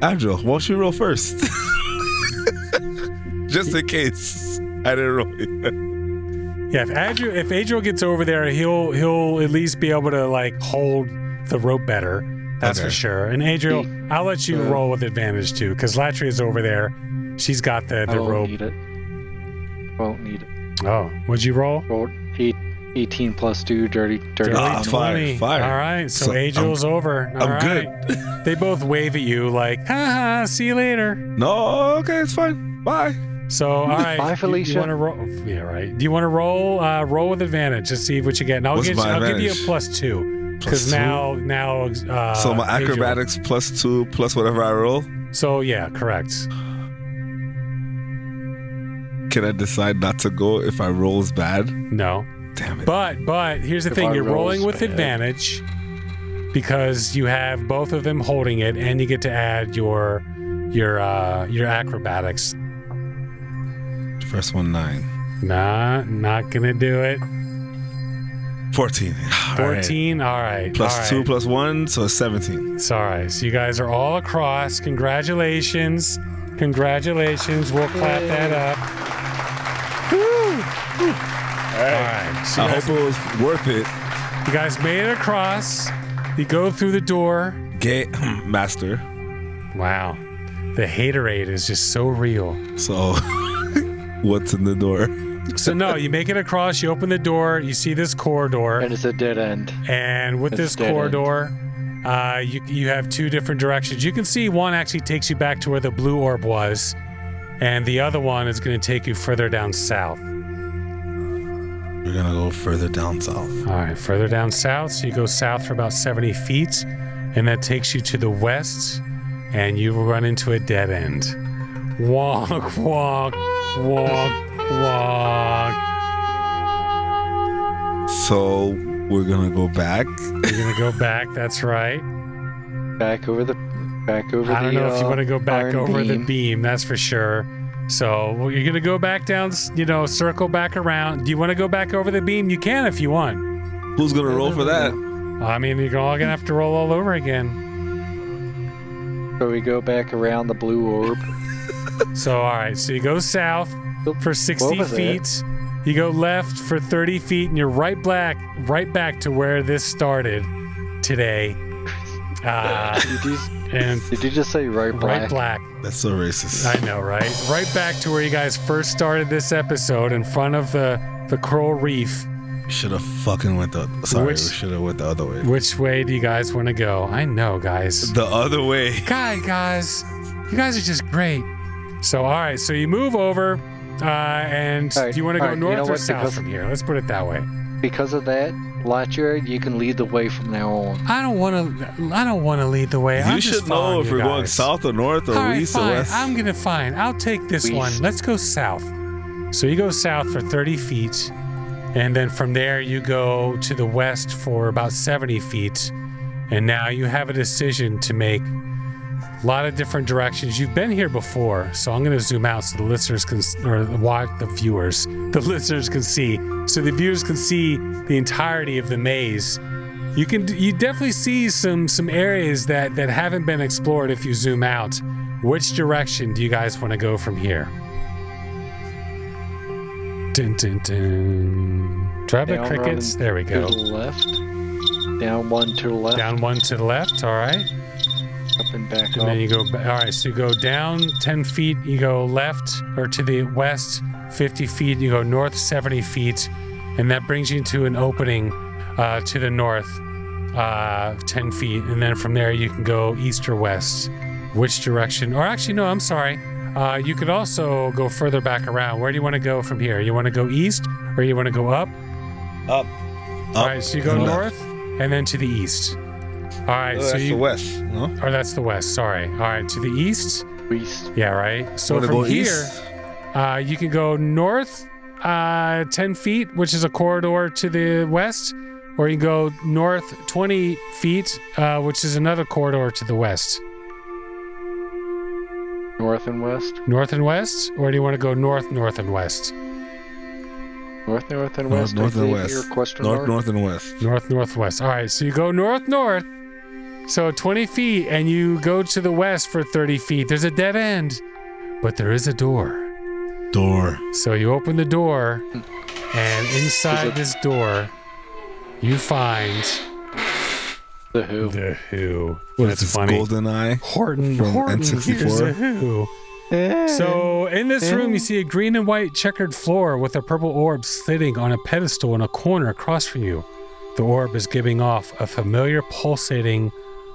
Speaker 3: Adriel, why don't you roll first? Just in case I didn't roll it.
Speaker 2: Yeah, if Adriel gets over there, he'll at least be able to like hold the rope better. That's
Speaker 3: Okay.
Speaker 2: for sure. And Adriel, I'll let you roll with advantage too, because Latria's over there. She's got the
Speaker 4: I won't
Speaker 2: rope.
Speaker 4: need it. Won't need it.
Speaker 2: Oh, what'd you roll?
Speaker 4: Rolled 18 plus 2, dirty.
Speaker 3: Ah,
Speaker 2: 20.
Speaker 3: fire.
Speaker 2: All right, so
Speaker 3: So
Speaker 2: Adriel's over. All
Speaker 3: I'm
Speaker 2: right.
Speaker 3: good.
Speaker 2: They both wave at you like, haha, see you later.
Speaker 3: No, okay, it's fine. Bye.
Speaker 2: So, all right.
Speaker 4: Bye,
Speaker 2: You
Speaker 4: Felicia.
Speaker 2: want to roll? Yeah, right. Do you want to roll? Roll with advantage. Just see what you get. And I'll
Speaker 3: What's
Speaker 2: give
Speaker 3: my
Speaker 2: you a
Speaker 3: advantage?
Speaker 2: +2 because
Speaker 3: Plus
Speaker 2: now.
Speaker 3: So my
Speaker 2: Adriel-
Speaker 3: acrobatics +2 plus whatever I roll.
Speaker 2: So yeah, correct.
Speaker 3: Can I decide not to go if I rolls bad?
Speaker 2: No.
Speaker 3: Damn it.
Speaker 2: But here's the
Speaker 4: If
Speaker 2: thing:
Speaker 4: I
Speaker 2: you're rolling
Speaker 4: rolls
Speaker 2: with
Speaker 4: bad.
Speaker 2: advantage because you have both of them holding it, and you get to add your acrobatics.
Speaker 3: First one 9.
Speaker 2: Nah, not gonna do it.
Speaker 3: 14. All right.
Speaker 2: 14. All right.
Speaker 3: Plus
Speaker 2: all right.
Speaker 3: 2 plus 1, so 17.
Speaker 2: It's all right. So you guys are all across. Congratulations. Congratulations. We'll clap that up. Woo! All right. So
Speaker 3: I
Speaker 2: you guys,
Speaker 3: hope it was worth it.
Speaker 2: you guys made it across. You go through the door.
Speaker 3: Gay master.
Speaker 2: Wow. The haterade is just so real.
Speaker 3: So, what's in the door?
Speaker 2: So no, you make it across, you open the door, you see this corridor,
Speaker 4: And it's a dead end.
Speaker 2: and with
Speaker 4: It's
Speaker 2: this
Speaker 4: dead end.
Speaker 2: corridor, you have two different directions. You can see one actually takes you back to where the blue orb was, and the other one is going to take you further down south.
Speaker 3: We're gonna go further down south.
Speaker 2: All right, further down south. So you go south for about 70 feet, and that takes you to the west, and you run into a dead end. Walk, walk, walk, walk.
Speaker 3: So we're gonna go back.
Speaker 2: You're gonna go back. That's right.
Speaker 4: Back over the.
Speaker 2: I don't know if you want to go back
Speaker 4: iron
Speaker 2: over the
Speaker 4: beam.
Speaker 2: beam. That's for sure. So you're gonna go back down. Circle back around. Do you want to go back over the beam? You can if you want.
Speaker 3: Who's gonna roll for that?
Speaker 2: I mean, you're all gonna have to roll all over again.
Speaker 4: So we go back around the blue orb.
Speaker 2: So all right. So you go south for 60
Speaker 4: What was
Speaker 2: feet. You go left for 30 feet, and you're right back to where this started today. And
Speaker 4: Did you just say right
Speaker 2: right black.
Speaker 3: That's so racist.
Speaker 2: I know, right? Right back to where you guys first started this episode, in front of the coral reef.
Speaker 3: Should have fucking went the. Sorry,
Speaker 2: Which-
Speaker 3: we should have went the other way.
Speaker 2: Which way do you guys want to go? I know, guys.
Speaker 3: The other way.
Speaker 2: Guys, you guys are just great. So, all right, so you move over, and
Speaker 4: All right,
Speaker 2: do you want to go
Speaker 4: all right, you
Speaker 2: north
Speaker 4: know
Speaker 2: or
Speaker 4: what,
Speaker 2: south
Speaker 4: because-
Speaker 2: from here? Let's put it that way.
Speaker 4: Because of that, Latcher, you can lead the way from now on.
Speaker 2: I don't want to lead the way. I'm
Speaker 3: You
Speaker 2: just
Speaker 3: should know
Speaker 2: following
Speaker 3: if
Speaker 2: you
Speaker 3: we're going
Speaker 2: guys.
Speaker 3: south or north or
Speaker 2: All right,
Speaker 3: east or
Speaker 2: fine.
Speaker 3: west.
Speaker 2: I'll take this one.
Speaker 4: East.
Speaker 2: Let's go south. So you go south for 30 feet, and then from there you go to the west for about 70 feet, and now you have a decision to make. A lot of different directions. You've been here before, so I'm going to zoom out so the listeners can, or watch the viewers, the listeners can see, so the viewers can see the entirety of the maze. You definitely see some areas that haven't been explored if you zoom out. Which direction do you guys want to go from here? Dun, dun, dun. Do I have the
Speaker 4: Down
Speaker 2: crickets?
Speaker 4: running
Speaker 2: There we
Speaker 4: To
Speaker 2: go.
Speaker 4: the left. Down one to the left.
Speaker 2: Down one to the left. All right.
Speaker 4: Up and back
Speaker 2: And
Speaker 4: up.
Speaker 2: then you go, all right, so you go down 10 feet, you go left or to the west 50 feet, you go north 70 feet, and that brings you to an opening to the north 10 feet. And then from there, you can go east or west. Which direction? Or actually, no, I'm sorry. You could also go further back around. Where do you want to go from here? You want to go east or you want to go up?
Speaker 3: Up.
Speaker 2: All right, so you go
Speaker 3: and
Speaker 2: north and then to the east. All right, so
Speaker 3: That's
Speaker 2: you.
Speaker 3: the west, no?
Speaker 2: Or that's the west, sorry. All right, to the east.
Speaker 4: East.
Speaker 2: Yeah, right. So
Speaker 3: Wanna
Speaker 2: from
Speaker 3: go
Speaker 2: here,
Speaker 3: east?
Speaker 2: you can go north 10 feet, which is a corridor to the west, or you can go north 20 feet, which is another corridor to the west.
Speaker 4: North and west.
Speaker 2: North and west, or do you want to go north, north, and west?
Speaker 4: North and
Speaker 3: North,
Speaker 4: west.
Speaker 3: north
Speaker 4: I
Speaker 3: and
Speaker 4: believe
Speaker 3: west.
Speaker 4: your question
Speaker 3: North,
Speaker 4: mark.
Speaker 3: north, and west.
Speaker 2: North, northwest. All right, so you go north, north. So 20 feet, and you go to the west for 30 feet. There's a dead end, but there is a door.
Speaker 3: Door.
Speaker 2: So you open the door, and inside this door, you find
Speaker 4: The Who.
Speaker 2: The Who.
Speaker 3: What
Speaker 2: That's
Speaker 3: is this,
Speaker 2: funny.
Speaker 3: Golden Eye?
Speaker 2: Horton
Speaker 3: from
Speaker 2: here's
Speaker 3: N64?
Speaker 2: the Who. So in this room, you see a green and white checkered floor with a purple orb sitting on a pedestal in a corner across from you. The orb is giving off a familiar pulsating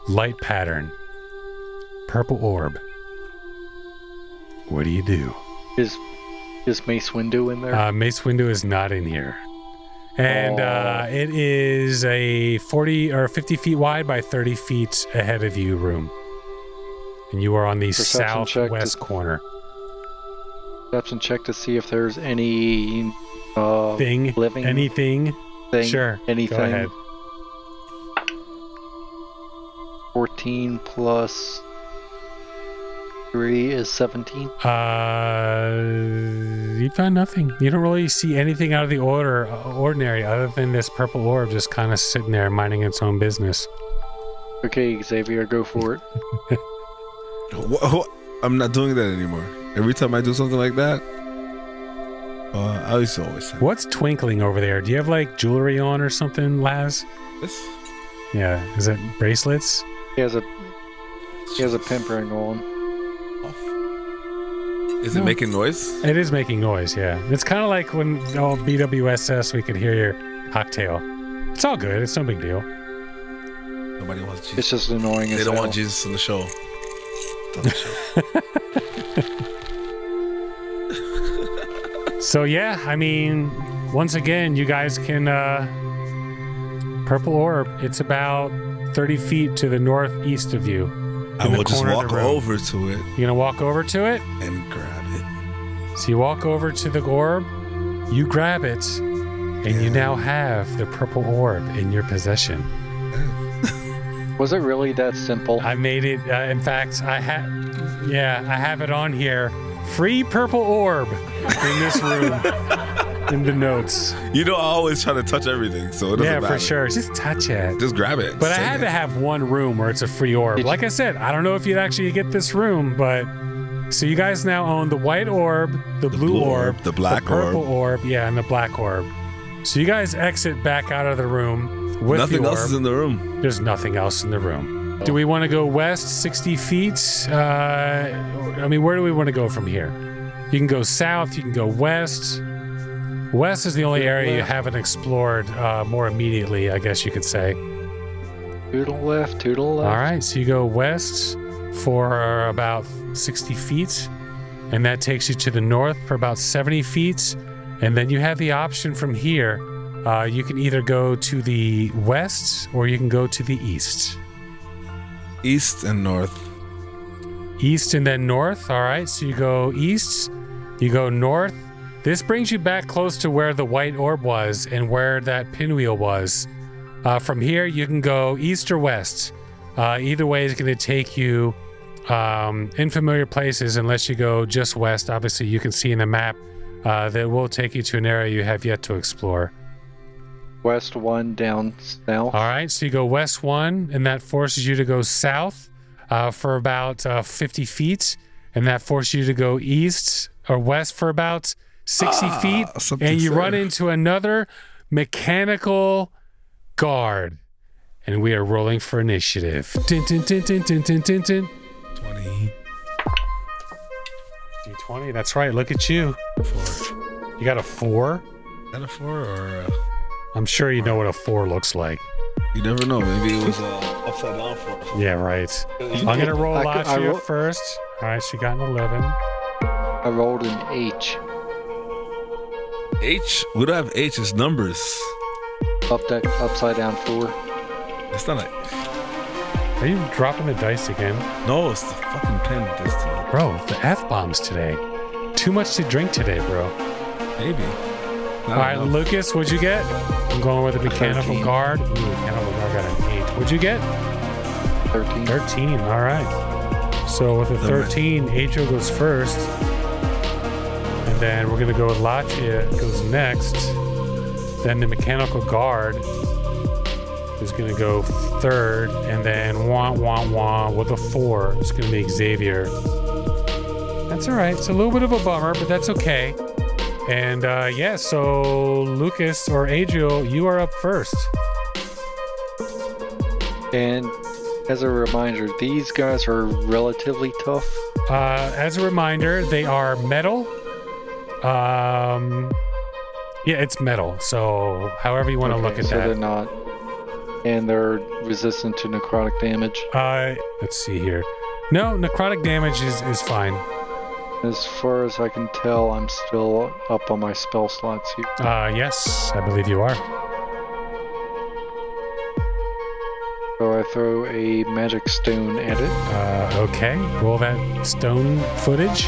Speaker 2: light pattern. Purple orb. What do you do?
Speaker 4: Is Mace Windu in there?
Speaker 2: Mace Windu is not in here. And it is a 40 or 50 feet wide by 30 feet ahead of you room. And you are on the
Speaker 4: Perception check
Speaker 2: southwest corner.
Speaker 4: Perception check to see if there's any
Speaker 2: Thing?
Speaker 4: living
Speaker 2: Anything?
Speaker 4: thing.
Speaker 2: Sure.
Speaker 4: Anything.
Speaker 2: Go ahead.
Speaker 4: 14 plus 3 is 17.
Speaker 2: You found nothing. You don't really see anything out of the ordinary other than this purple orb just kind of sitting there minding its own business.
Speaker 4: Okay, Xavier, go for it.
Speaker 3: What? I'm not doing that anymore. Every time I do something like that, I used to always say
Speaker 2: What's twinkling over there? Do you have like jewelry on or something, Laz?
Speaker 3: this.
Speaker 2: Yeah. Is it bracelets?
Speaker 4: He has a pimp ring on.
Speaker 3: Is it making noise?
Speaker 2: It is making noise, yeah. It's kind of like when BWSS, we could hear your cocktail. It's all good. It's no big deal.
Speaker 3: Nobody wants Jesus.
Speaker 4: It's just annoying as
Speaker 3: They don't
Speaker 4: hell.
Speaker 3: want Jesus on the show.
Speaker 2: So yeah, I mean, once again, you guys can purple orb. It's about 30 feet to the northeast of you.
Speaker 3: I
Speaker 2: in the
Speaker 3: will just
Speaker 2: corner of
Speaker 3: walk
Speaker 2: the room.
Speaker 3: over to it
Speaker 2: You're gonna walk over to it.
Speaker 3: and grab it.
Speaker 2: So you walk over to the orb, you grab it, and you now have the purple orb in your possession.
Speaker 4: Was it really that simple?
Speaker 2: I made it. In fact, I have it on here. Free purple orb in this room. In the notes.
Speaker 3: You know, I always try to touch everything, so it doesn't matter.
Speaker 2: For sure. Just touch it.
Speaker 3: Just grab it.
Speaker 2: But I
Speaker 3: Take
Speaker 2: had
Speaker 3: it.
Speaker 2: to have one room where it's a free orb. Like I said, I don't know if you'd actually get this room, but so you guys now own the white orb, the blue orb,
Speaker 3: the black
Speaker 2: purple orb, yeah, and the black orb. So you guys exit back out of the room with
Speaker 3: Nothing
Speaker 2: the
Speaker 3: else
Speaker 2: orb.
Speaker 3: is in the room.
Speaker 2: There's nothing else in the room. Do we want to go west 60 feet? I mean, where do we want to go from here? You can go south, you can go west. West is the only area you haven't explored more immediately, I guess you could say.
Speaker 4: To the left, to the left.
Speaker 2: All right, so you go west for about 60 feet, and that takes you to the north for about 70 feet. And then you have the option from here. You can either go to the west or you can go to the east.
Speaker 3: East and north.
Speaker 2: East and then north. All right, so you go east, you go north. This brings you back close to where the white orb was and where that pinwheel was. From here, you can go east or west. Either way is going to take you in familiar places unless you go just west. Obviously, you can see in the map that will take you to an area you have yet to explore.
Speaker 4: West 1 down south.
Speaker 2: All right, so you go west 1, and that forces you to go south for about 50 feet, and that forces you to go east or west for about 60 feet, and you run into another mechanical guard. And we are rolling for initiative. Tin, tin, tin, tin, tin, tin, tin, tin.
Speaker 3: 20.
Speaker 2: D20, that's right. Look at you.
Speaker 3: 4.
Speaker 2: You got a 4?
Speaker 3: Is that a 4 or
Speaker 2: I'm sure you know what a 4 looks like.
Speaker 3: you never know. Maybe it was upside down 4.
Speaker 2: Yeah, right. I'm going to roll Lachia first. All right, she got an 11.
Speaker 4: I rolled an H.
Speaker 3: H? We don't have H. It's numbers.
Speaker 4: Upside down 4.
Speaker 3: It's not like...
Speaker 2: Are you dropping the dice again?
Speaker 3: No, it's the fucking pen.
Speaker 2: Bro, the F-bombs today. Too much to drink today, bro.
Speaker 3: Maybe.
Speaker 2: All right, Lucas, what'd you get? I'm going with a mechanical
Speaker 4: 13.
Speaker 2: guard. Ooh, mechanical guard got an 8. What'd you get?
Speaker 4: 13.
Speaker 2: 13, all right. So with a 13, Adriel goes first. And then we're going to go with Lachia goes next. Then the mechanical guard is going to go third. And then wah with a 4. It's going to be Xavier. That's all right. It's a little bit of a bummer, but that's okay. And yeah, so Lucas or Adriel, you are up first.
Speaker 4: And as a reminder, these guys are relatively tough.
Speaker 2: As a reminder, they are metal. Yeah, it's metal. So however you want to look at
Speaker 4: so
Speaker 2: that.
Speaker 4: they're not. And they're resistant to necrotic damage.
Speaker 2: Let's see here. No, necrotic damage is fine.
Speaker 4: As far as I can tell, I'm still up on my spell slots here.
Speaker 2: Yes, I believe you are.
Speaker 4: So I throw a magic stone at it.
Speaker 2: Okay. Roll that stone footage.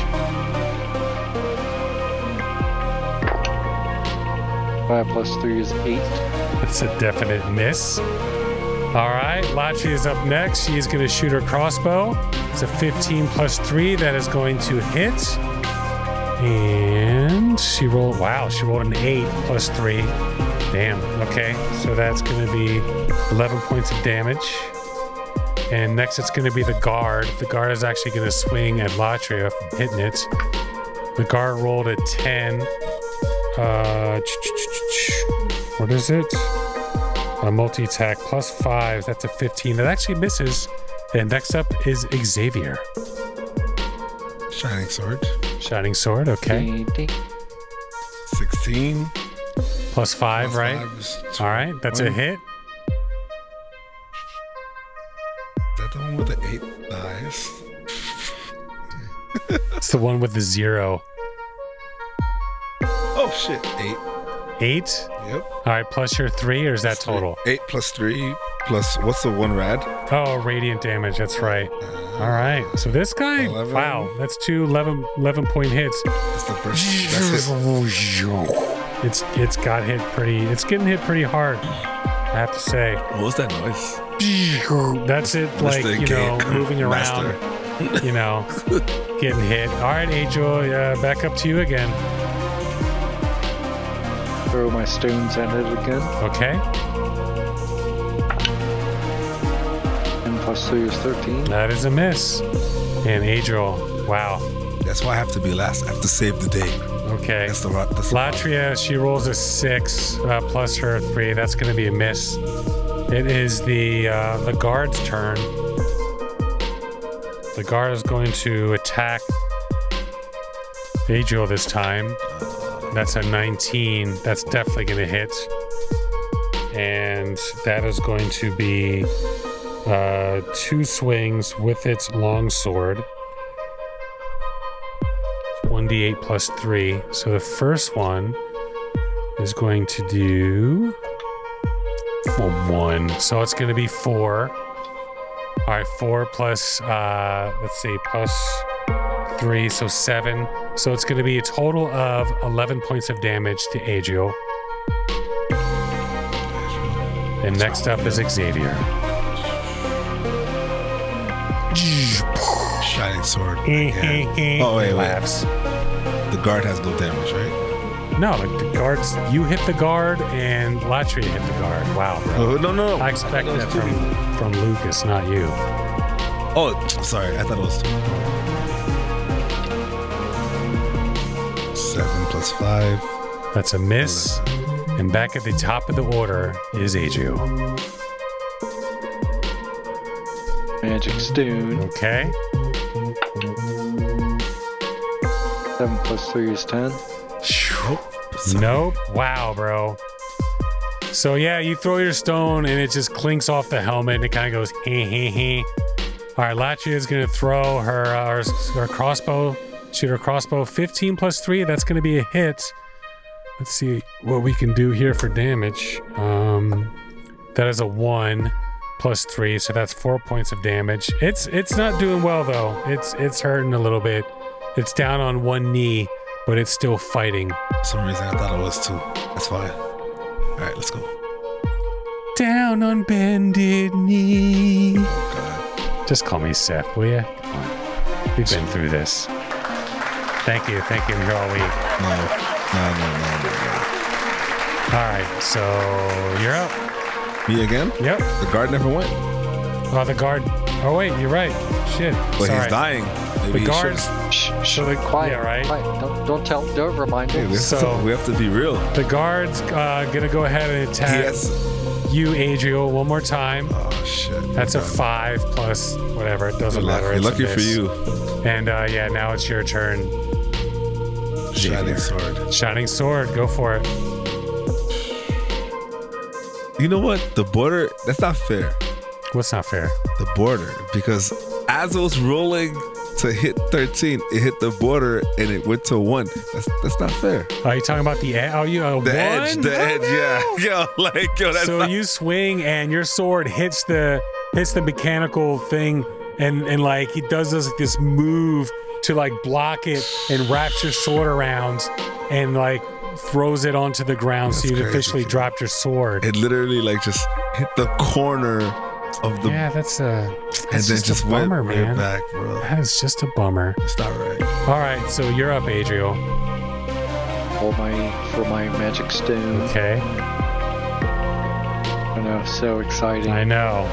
Speaker 4: 5 + 3 is 8.
Speaker 2: That's a definite miss. All right, Latria is up next. She's going to shoot her crossbow. It's a 15 + 3 that is going to hit. And she rolled, wow, she rolled an 8 + 3. Damn, okay. So that's going to be 11 points of damage. And next it's going to be the guard. The guard is actually going to swing at Latria from hitting it. The guard rolled a 10. What is it? A multi-attack +5. That's a 15. That actually misses. And next up is Xavier.
Speaker 3: Shining sword.
Speaker 2: Shining sword, okay.
Speaker 4: Ding, ding.
Speaker 3: 16.
Speaker 2: +5, right?
Speaker 3: 5 is
Speaker 2: All right, that's a
Speaker 3: 20.
Speaker 2: hit.
Speaker 3: Is that the one with the 8 dice?
Speaker 2: It's the one with the 0.
Speaker 3: Oh shit, 8.
Speaker 2: 8?
Speaker 3: Yep.
Speaker 2: All right, plus your 3, or is that total?
Speaker 3: 8 + 3 plus what's the one rad?
Speaker 2: Oh, radiant damage, that's right. All right, so this guy,
Speaker 3: 11.
Speaker 2: wow, that's two 11-point hits.
Speaker 3: That's the first. That's it.
Speaker 2: It's getting hit pretty hard, I have to say.
Speaker 3: What was that noise?
Speaker 2: That's it, like,
Speaker 3: Mr.
Speaker 2: you know,
Speaker 3: Game
Speaker 2: moving around,
Speaker 3: Master.
Speaker 2: you know, getting hit. All right, Angel, back up to you again.
Speaker 4: Throw my stones at it again.
Speaker 2: Okay,
Speaker 4: 10 + 3 is 13.
Speaker 2: that is a miss. And Angel, wow.
Speaker 3: That's why I have to be last. I have to save the day.
Speaker 2: Okay.
Speaker 3: That's the problem.
Speaker 2: Latria, she rolls a 6 plus her 3. That's going to be a miss. It is the guard's turn. The guard is going to attack Adriel this time. That's a 19. That's definitely going to hit. And that is going to be 2 swings with its long sword. 1d8 + 3. So the first one is going to do 1. So it's going to be 4. All right, 4 plus, let's see, +3, so 7. So it's going to be a total of 11 points of damage to Adriel. And next up is Xavier.
Speaker 3: Shining sword. Again. Oh wait.
Speaker 2: Laughs.
Speaker 3: The guard has no damage, right?
Speaker 2: No, the guards, you hit the guard and Latria hit the guard. Wow, bro.
Speaker 3: Oh, no.
Speaker 2: I expect that from Lucas, not you.
Speaker 3: Oh, sorry. I thought it was 2. 7 + 5.
Speaker 2: That's a miss. And back at the top of the order is Adriel.
Speaker 4: Magic stone.
Speaker 2: Okay.
Speaker 4: 7 + 3 is 10.
Speaker 2: Nope. Wow, bro. So yeah, you throw your stone and it just clinks off the helmet and it kind of goes heh heh heh. All right, Latria is going to throw her crossbow, shoot her crossbow. 15 + 3, that's going to be a hit. Let's see what we can do here for damage. That is a 1 + 3, so that's 4 points of damage. It's not doing well though. It's hurting a little bit. It's down on one knee, but it's still fighting.
Speaker 3: For some reason, I thought it was 2. That's fine. All right, let's go.
Speaker 2: Down on bended knee.
Speaker 3: Oh God.
Speaker 2: Just call me Seth, will you? Come on. We've been through this. Thank you. I'm here all week.
Speaker 3: No.
Speaker 2: All right, so you're up.
Speaker 3: Me again?
Speaker 2: Yep.
Speaker 3: The guard never went.
Speaker 2: Oh, the guard. Oh wait, you're right. Shit.
Speaker 3: But
Speaker 2: Sorry.
Speaker 3: he's dying. Maybe
Speaker 2: The
Speaker 3: he
Speaker 2: guards.
Speaker 3: shouldn't.
Speaker 2: So the
Speaker 4: Quiet,
Speaker 2: yeah, right.
Speaker 4: Quiet. Don't remind
Speaker 3: Hey,
Speaker 4: him.
Speaker 3: we
Speaker 2: So-
Speaker 3: have to be real.
Speaker 2: The guard's gonna go ahead and
Speaker 3: He
Speaker 2: attack.
Speaker 3: has.
Speaker 2: you, Adriel, one more time.
Speaker 3: Oh shit.
Speaker 2: That's a 5 plus whatever. It doesn't matter.
Speaker 3: Lucky,
Speaker 2: It's a
Speaker 3: lucky for
Speaker 2: miss.
Speaker 3: you.
Speaker 2: And yeah, now it's your turn.
Speaker 3: Shining sword.
Speaker 2: Shining sword. Go for it.
Speaker 3: You know what? The border. That's not fair.
Speaker 2: What's not fair?
Speaker 3: The border, because as it was rolling to hit 13, it hit the border and it went to 1. That's not fair.
Speaker 2: Are you talking about the edge? Oh, you
Speaker 3: The
Speaker 2: one?
Speaker 3: edge, yeah. Yo, like yo, that's
Speaker 2: So
Speaker 3: not,
Speaker 2: you swing and your sword hits the mechanical thing, and like he does this move to like block it and wraps your sword around and like throws it onto the ground. So
Speaker 3: That's
Speaker 2: you
Speaker 3: crazy.
Speaker 2: officially dropped your sword.
Speaker 3: it literally like just hit the corner of the
Speaker 2: Yeah, that's
Speaker 3: and then
Speaker 2: just
Speaker 3: just
Speaker 2: a
Speaker 3: went
Speaker 2: bummer,
Speaker 3: right
Speaker 2: man.
Speaker 3: back, bro.
Speaker 2: That is just a bummer.
Speaker 3: It's not right.
Speaker 2: All right, so you're up, Adriel.
Speaker 4: For my magic stone.
Speaker 2: Okay,
Speaker 4: I know, so exciting.
Speaker 2: I know.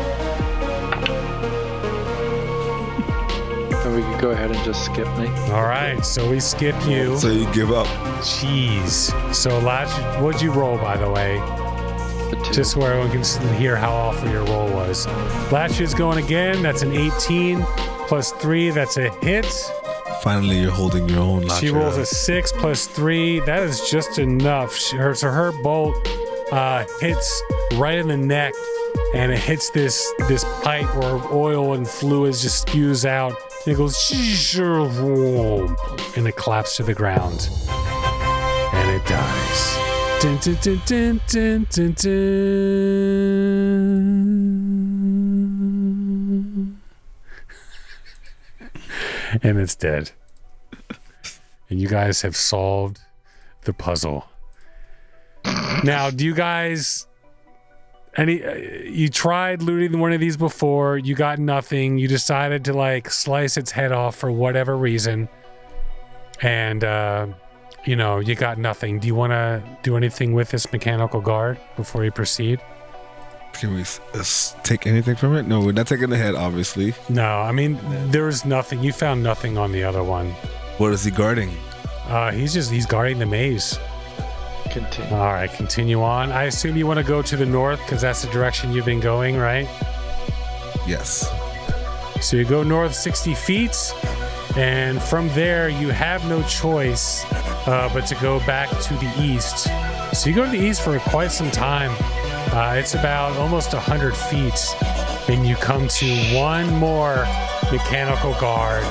Speaker 4: And we could go ahead and just skip me.
Speaker 2: All right, so we skip you.
Speaker 3: So you give up.
Speaker 2: Jeez. So Latch, what'd you roll, by the way?
Speaker 4: The 2.
Speaker 2: Just so everyone can hear how awful your roll was. Latch is going again. That's an 18 plus 3. That's a hit.
Speaker 3: Finally, you're holding your own.
Speaker 2: She
Speaker 3: Latria.
Speaker 2: rolls a 6 plus 3. That is just enough. So her bolt hits right in the neck, and it hits this pipe where oil and fluids just spews out. And it goes, and it collapses to the ground, and it dies. Dun, dun, dun, dun, dun, dun, dun. And it's dead. And you guys have solved the puzzle. Now, do you guys... you tried looting one of these before, you got nothing, you decided to like slice its head off for whatever reason, and you got nothing. Do you want to do anything with this mechanical guard before you proceed?
Speaker 3: Can we take anything from it? No, we're not taking the head, obviously.
Speaker 2: No, I mean, there's nothing. You found nothing on the other one.
Speaker 3: What is he guarding?
Speaker 2: He's guarding the maze.
Speaker 4: Continue.
Speaker 2: All right, continue on. I assume you want to go to the north because that's the direction you've been going, right?
Speaker 3: Yes.
Speaker 2: So you go north 60 feet, and from there you have no choice but to go back to the east. So you go to the east for quite some time. It's about almost 100 feet, and you come to one more mechanical guard,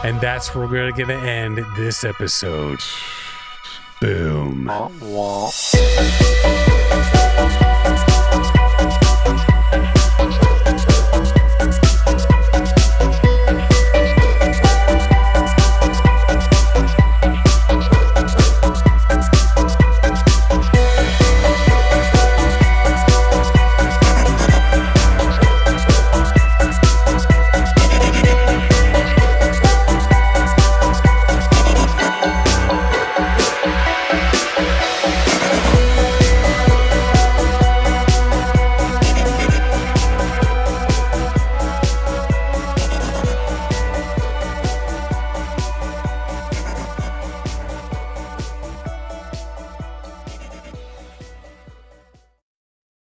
Speaker 2: and that's where we're going to end this episode. Boom.
Speaker 4: Wah, wah.